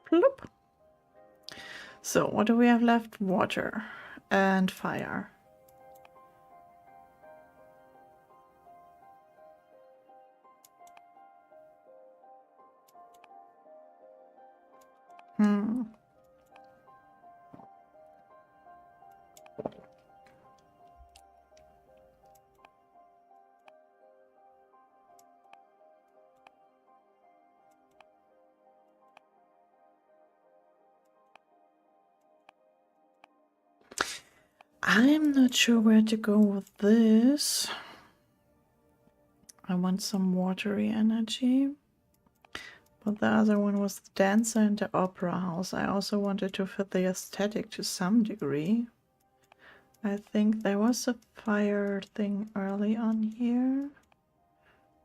Plop. So what do we have left? Water and fire. I'm not sure where to go with this. I want some watery energy. But the other one was the dancer and the opera house. I also wanted to fit the aesthetic to some degree. I think there was a fire thing early on here.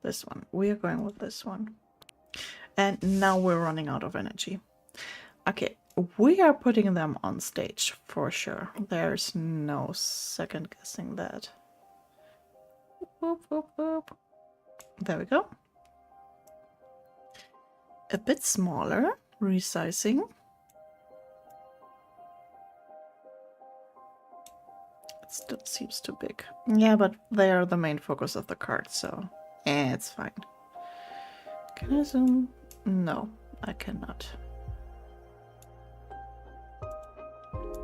This one. We are going with this one. And now we're running out of energy. Okay, we are putting them on stage for sure. There's no second guessing that. Whoop, whoop, whoop. There we go. A bit smaller, resizing. It still seems too big. Yeah, but they are the main focus of the card, so it's fine. Can I zoom? No, I cannot.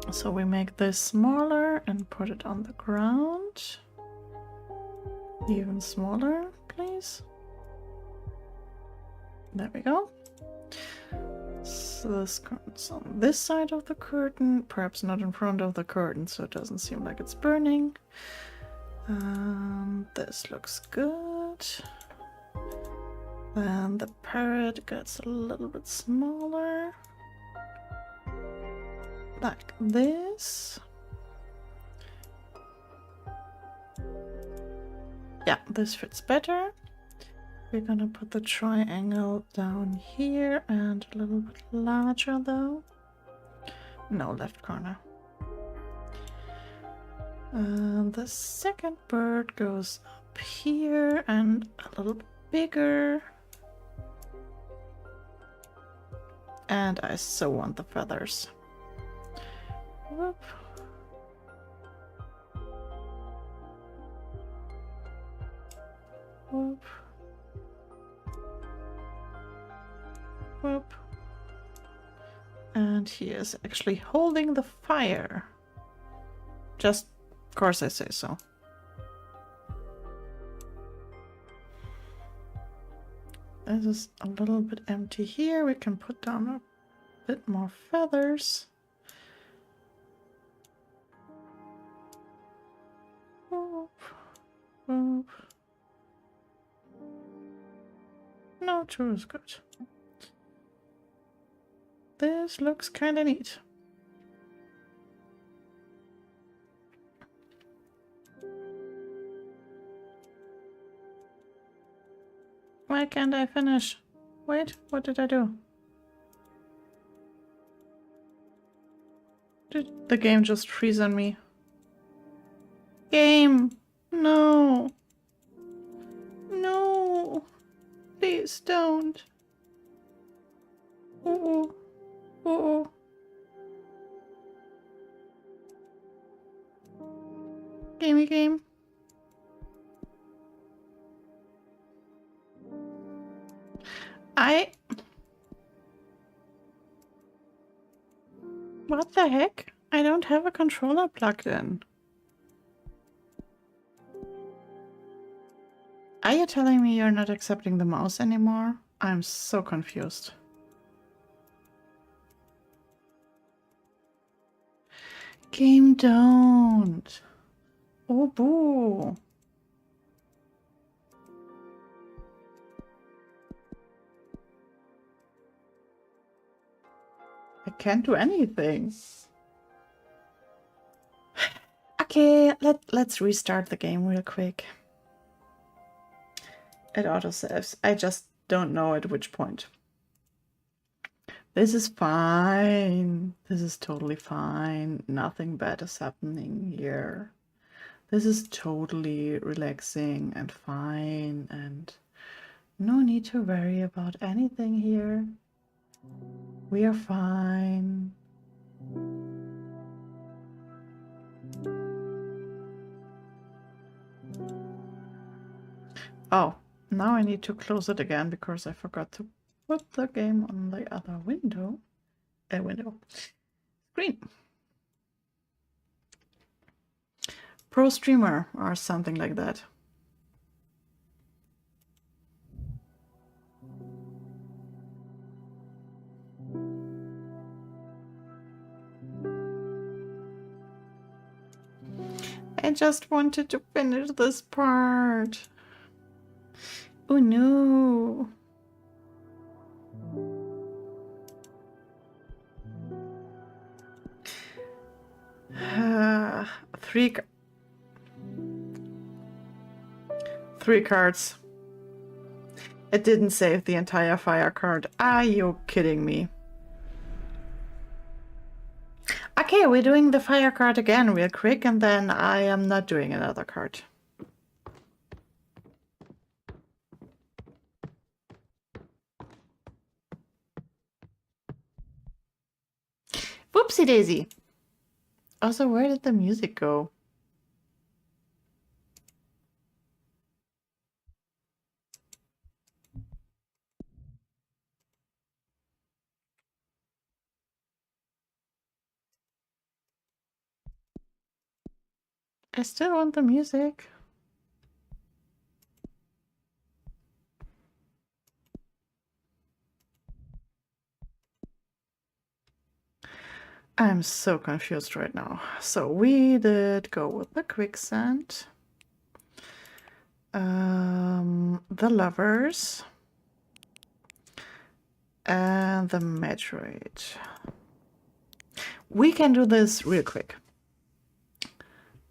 So we make this smaller and put it on the ground. Even smaller, please. There we go. So this curtain's on this side of the curtain, perhaps not in front of the curtain, so it doesn't seem like it's burning. This looks good. Then the parrot gets a little bit smaller. Like this. Yeah, this fits better. We're gonna put the triangle down here and a little bit larger though. No, left corner. The second bird goes up here and a little bit bigger. And I so want the feathers. Whoop. Whoop. Whoop. And he is actually holding the fire. Just, of course I say so. This is a little bit empty here. We can put down a bit more feathers. Whoop. Whoop. No, two is good. This looks kinda neat. Why can't I finish? Wait, what did I do? Did the game just freeze on me? Game! No! No! Please don't! Uh-oh. Uh-oh. Gamey game. What the heck? I don't have a controller plugged in. Are you telling me you're not accepting the mouse anymore? I'm so confused. Game don't. Oh boo. I can't do anything. Okay, let's restart the game real quick. It autosaves. I just don't know at which point. This is fine. This is totally fine. Nothing bad is happening here. This is totally relaxing and fine, and no need to worry about anything here. We are fine. Oh, now I need to close it again because I forgot to put the game on the other window. Screen. Pro streamer or something like that. I just wanted to finish this part. Oh no. Three cards. It didn't save the entire fire card. Are you kidding me? Okay, we're doing the fire card again real quick, and then I am not doing another card. Whoopsie daisy. Also, where did the music go? I still want the music. I'm so confused right now. So we did go with the quicksand. The lovers. And the Metroid. We can do this real quick.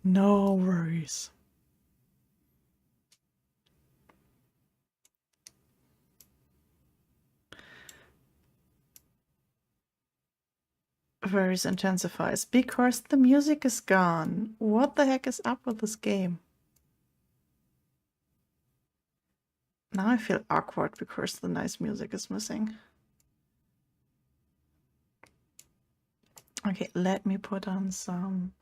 No worries. Varys intensifies because the music is gone. What the heck is up with this game? Now I feel awkward because the nice music is missing. Okay, let me put on some,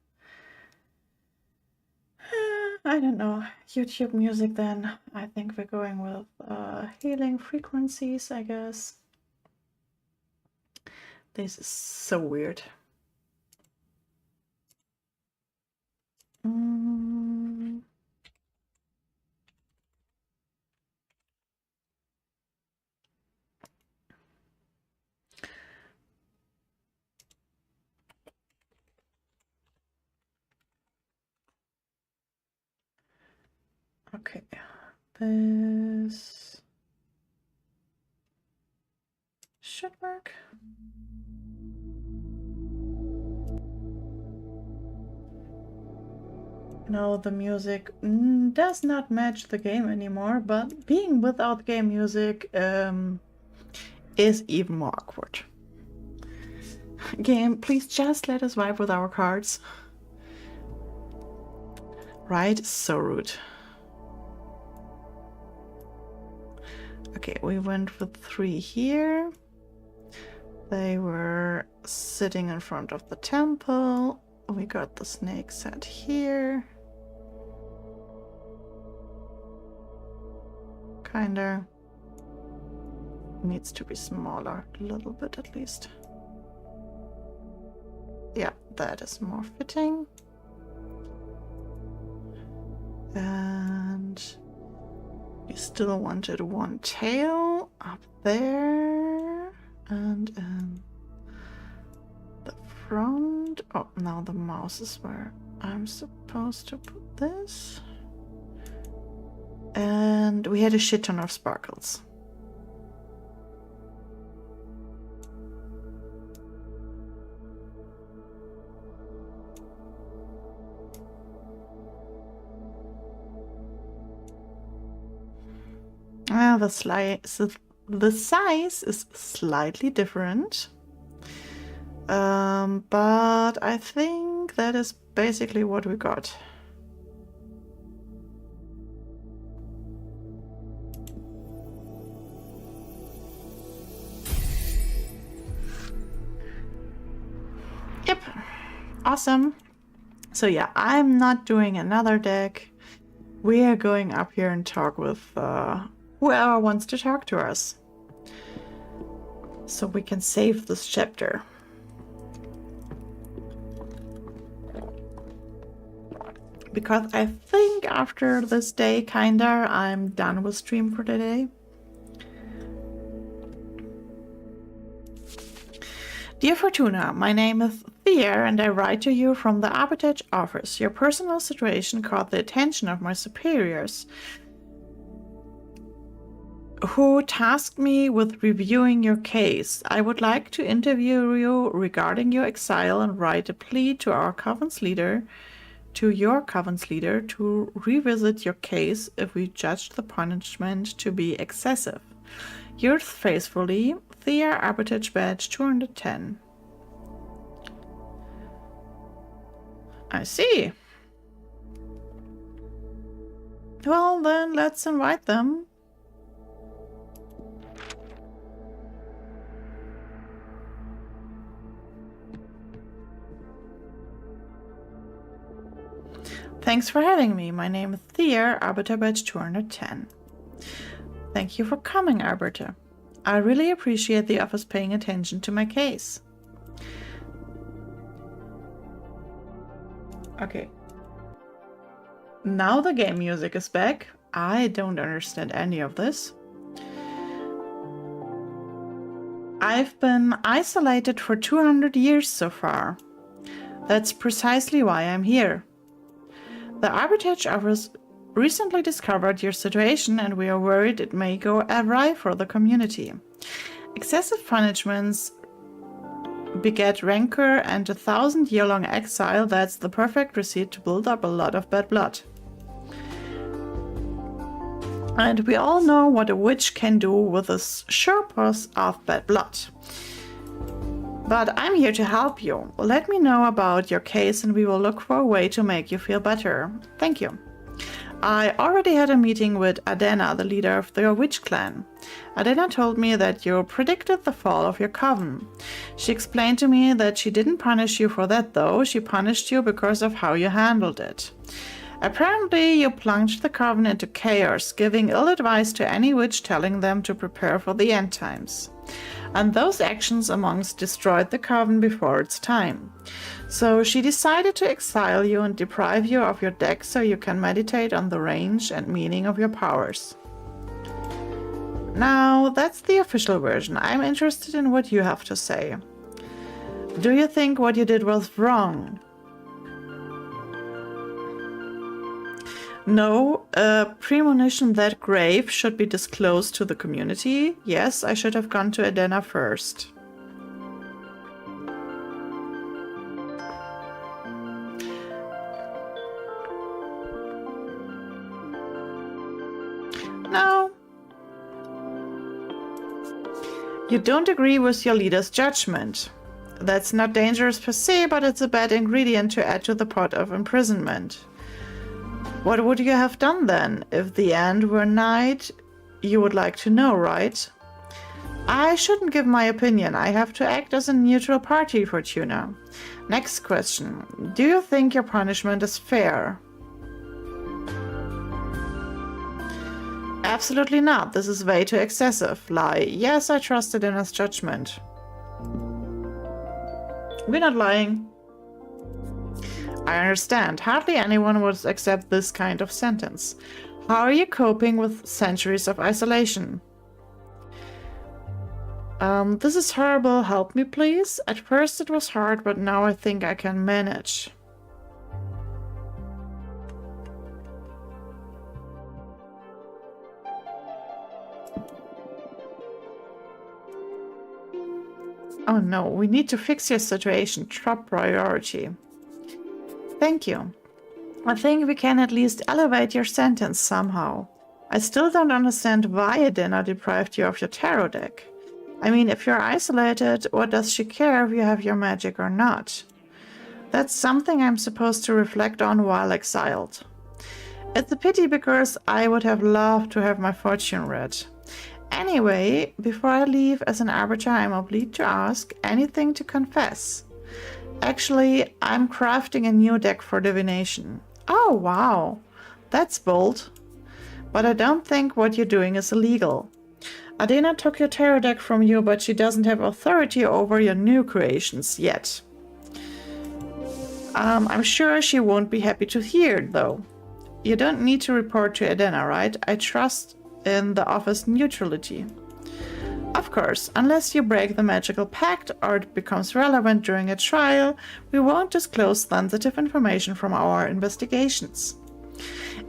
I don't know, YouTube music then. I think we're going with healing frequencies, I guess. This is so weird. Okay, this should work. No, the music does not match the game anymore, but being without game music is even more awkward. Game, please just let us vibe with our cards. Right? So rude. Okay, we went with 3 here. They were sitting in front of the temple. We got the snake set here. Kinda. Needs to be smaller, a little bit at least. Yeah, that is more fitting. And we still wanted one tail up there and in the front. Oh, now the mouse is where I'm supposed to put this. And we had a shit ton of sparkles. The size is slightly different, but I think that is basically what we got. Yep. Awesome. So yeah, I'm not doing another deck. We are going up here and talk with whoever wants to talk to us. So we can save this chapter. Because I think after this day, kinda, I'm done with stream for today. Dear Fortuna, my name is Thea and I write to you from the Arbitrage office. Your personal situation caught the attention of my superiors, who tasked me with reviewing your case. I would like to interview you regarding your exile and write a plea to your Coven's leader to revisit your case if we judge the punishment to be excessive. Yours faithfully, Thea, Arbitrage Badge 210. I see. Well, then let's invite them. Thanks for having me. My name is Thea, Arbiter Badge 210. Thank you for coming, Arbiter. I really appreciate the office paying attention to my case. Okay. Now the game music is back. I don't understand any of this. I've been isolated for 200 years so far. That's precisely why I'm here. The Arbitrage Office recently discovered your situation and we are worried it may go awry for the community. Excessive punishments beget rancor and 1,000-year-long exile. That's the perfect recipe to build up a lot of bad blood. And we all know what a witch can do with a surplus of bad blood. But I'm here to help you. Let me know about your case and we will look for a way to make you feel better. Thank you. I already had a meeting with Adena, the leader of the witch clan. Adena told me that you predicted the fall of your coven. She explained to me that she didn't punish you for that though, she punished you because of how you handled it. Apparently you plunged the coven into chaos, giving ill advice to any witch, telling them to prepare for the end times. And those actions amongst destroyed the coven before its time. So she decided to exile you and deprive you of your deck so you can meditate on the range and meaning of your powers. Now, that's the official version. I'm interested in what you have to say. Do you think what you did was wrong? No, a premonition that grave should be disclosed to the community. Yes, I should have gone to Adena first. No. You don't agree with your leader's judgment. That's not dangerous per se, but it's a bad ingredient to add to the pot of imprisonment. What would you have done then? If the end were night, you would like to know, right? I shouldn't give my opinion. I have to act as a neutral party, Fortuna. Next question. Do you think your punishment is fair? Absolutely not. This is way too excessive. Lie. Yes, I trusted in his judgment. We're not lying. I understand. Hardly anyone would accept this kind of sentence. How are you coping with centuries of isolation? This is horrible. Help me, please. At first it was hard, but now I think I can manage. Oh no, we need to fix your situation. Top priority. Thank you. I think we can at least elevate your sentence somehow. I still don't understand why Adena deprived you of your tarot deck. I mean, if you're isolated, what does she care if you have your magic or not? That's something I'm supposed to reflect on while exiled. It's a pity because I would have loved to have my fortune read. Anyway, before I leave as an arbiter, I'm obliged to ask anything to confess. Actually, I'm crafting a new deck for divination. Oh, wow. That's bold. But I don't think what you're doing is illegal. Adena took your tarot deck from you, but she doesn't have authority over your new creations yet. I'm sure she won't be happy to hear it, though. You don't need to report to Adena, right? I trust in the office neutrality. Of course, unless you break the magical pact or it becomes relevant during a trial, we won't disclose sensitive information from our investigations.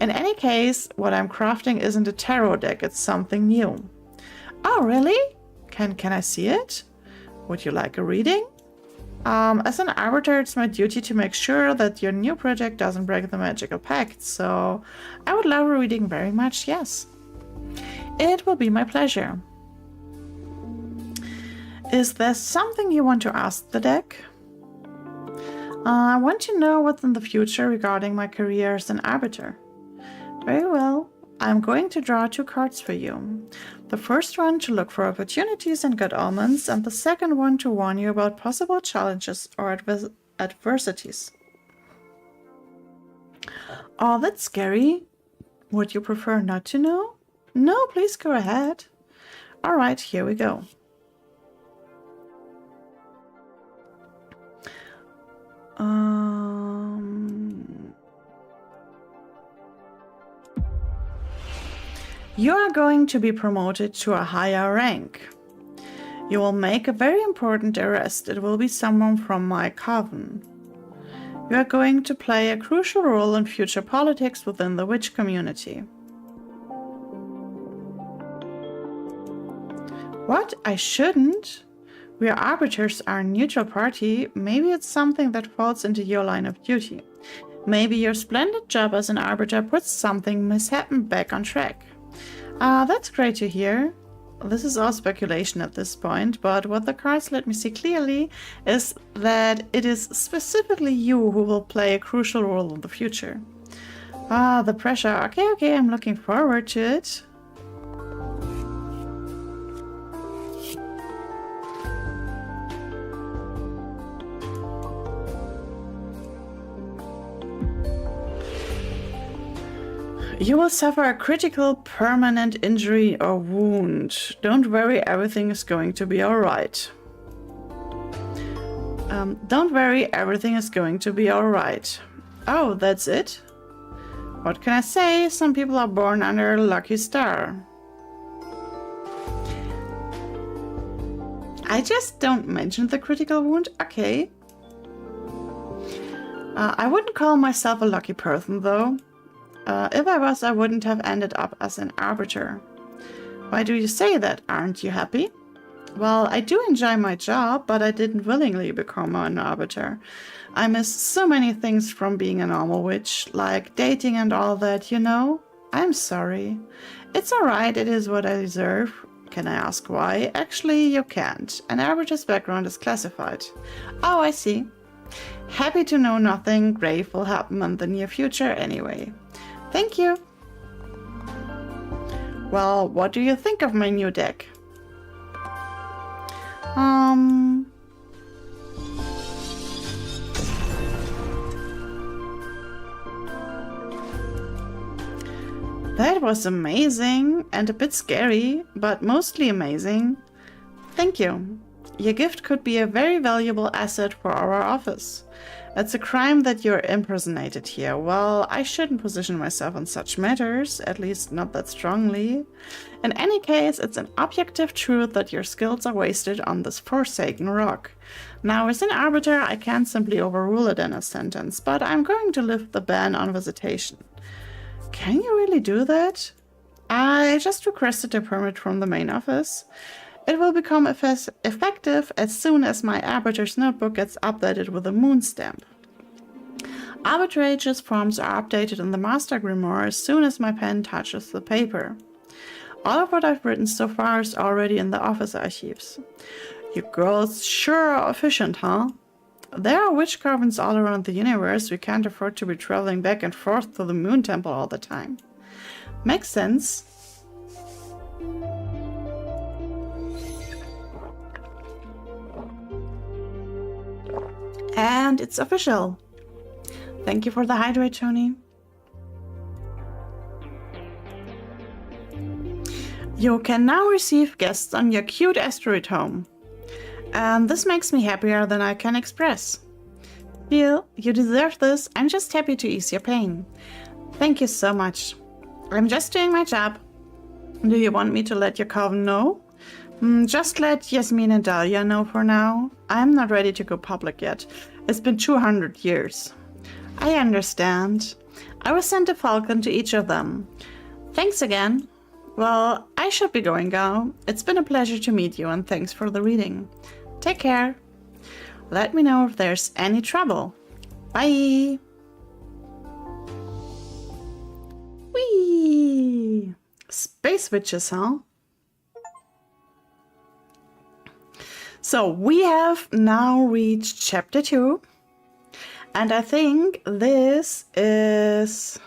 In any case, what I'm crafting isn't a tarot deck, it's something new. Oh, really? Can I see it? Would you like a reading? As an arbiter, it's my duty to make sure that your new project doesn't break the magical pact, so I would love a reading very much, yes. It will be my pleasure. Is there something you want to ask the deck? I want to know what's in the future regarding my career as an arbiter. Very well. I'm going to draw 2 cards for you. The first one to look for opportunities and good omens, and the second one to warn you about possible challenges or adversities. Oh, that's scary. Would you prefer not to know? No, please go ahead. All right, here we go. You are going to be promoted to a higher rank. You will make a very important arrest. It will be someone from my coven. You are going to play a crucial role in future politics within the witch community. What? I shouldn't? We arbiters are a neutral party. Maybe it's something that falls into your line of duty. Maybe your splendid job as an arbiter puts something mishappen back on track. That's great to hear. This is all speculation at this point, but what the cards let me see clearly is that it is specifically you who will play a crucial role in the future. The pressure. Okay, I'm looking forward to it. You will suffer a critical, permanent injury or wound. Don't worry, everything is going to be alright. Don't worry, everything is going to be alright. Oh, that's it? What can I say? Some people are born under a lucky star. I just don't mention the critical wound, okay. I wouldn't call myself a lucky person, though. If I was, I wouldn't have ended up as an arbiter. Why do you say that? Aren't you happy? Well, I do enjoy my job, but I didn't willingly become an arbiter. I miss so many things from being a normal witch, like dating and all that, you know? I'm sorry. It's alright, it is what I deserve. Can I ask why? Actually, you can't. An arbiter's background is classified. Oh, I see. Happy to know nothing grave will happen in the near future anyway. Thank you. Well, what do you think of my new deck? That was amazing and a bit scary, but mostly amazing. Thank you. Your gift could be a very valuable asset for our office. It's a crime that you're impersonated here. Well, I shouldn't position myself on such matters, at least not that strongly. In any case, it's an objective truth that your skills are wasted on this forsaken rock. Now, as an arbiter, I can't simply overrule Adena's sentence, but I'm going to lift the ban on visitation. Can you really do that? I just requested a permit from the main office. It will become effective as soon as my arbiter's notebook gets updated with a moon stamp. Arbitrageous forms are updated in the master grimoire as soon as my pen touches the paper. All of what I've written so far is already in the office archives. You girls sure are efficient, huh? There are witch covens all around the universe. We can't afford to be traveling back and forth to the moon temple all the time. Makes sense. And it's official. Thank you for the hydrate, Tony. You can now receive guests on your cute asteroid home. And this makes me happier than I can express. Feel you deserve this. I'm just happy to ease your pain. Thank you so much. I'm just doing my job. Do you want me to let your coven know? Just let Yasmin and Dahlia know for now. I'm not ready to go public yet. It's been 200 years. I understand. I will send a falcon to each of them. Thanks again. Well, I should be going now. It's been a pleasure to meet you and thanks for the reading. Take care. Let me know if there's any trouble. Bye. Whee! Space witches, huh? So we have now reached chapter 2. And I think this is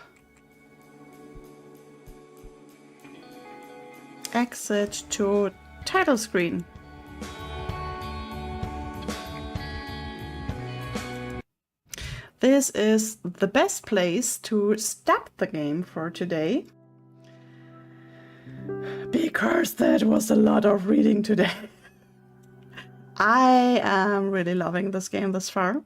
exit to title screen. This is the best place to stop the game for today, because that was a lot of reading today. I am really loving this game thus far.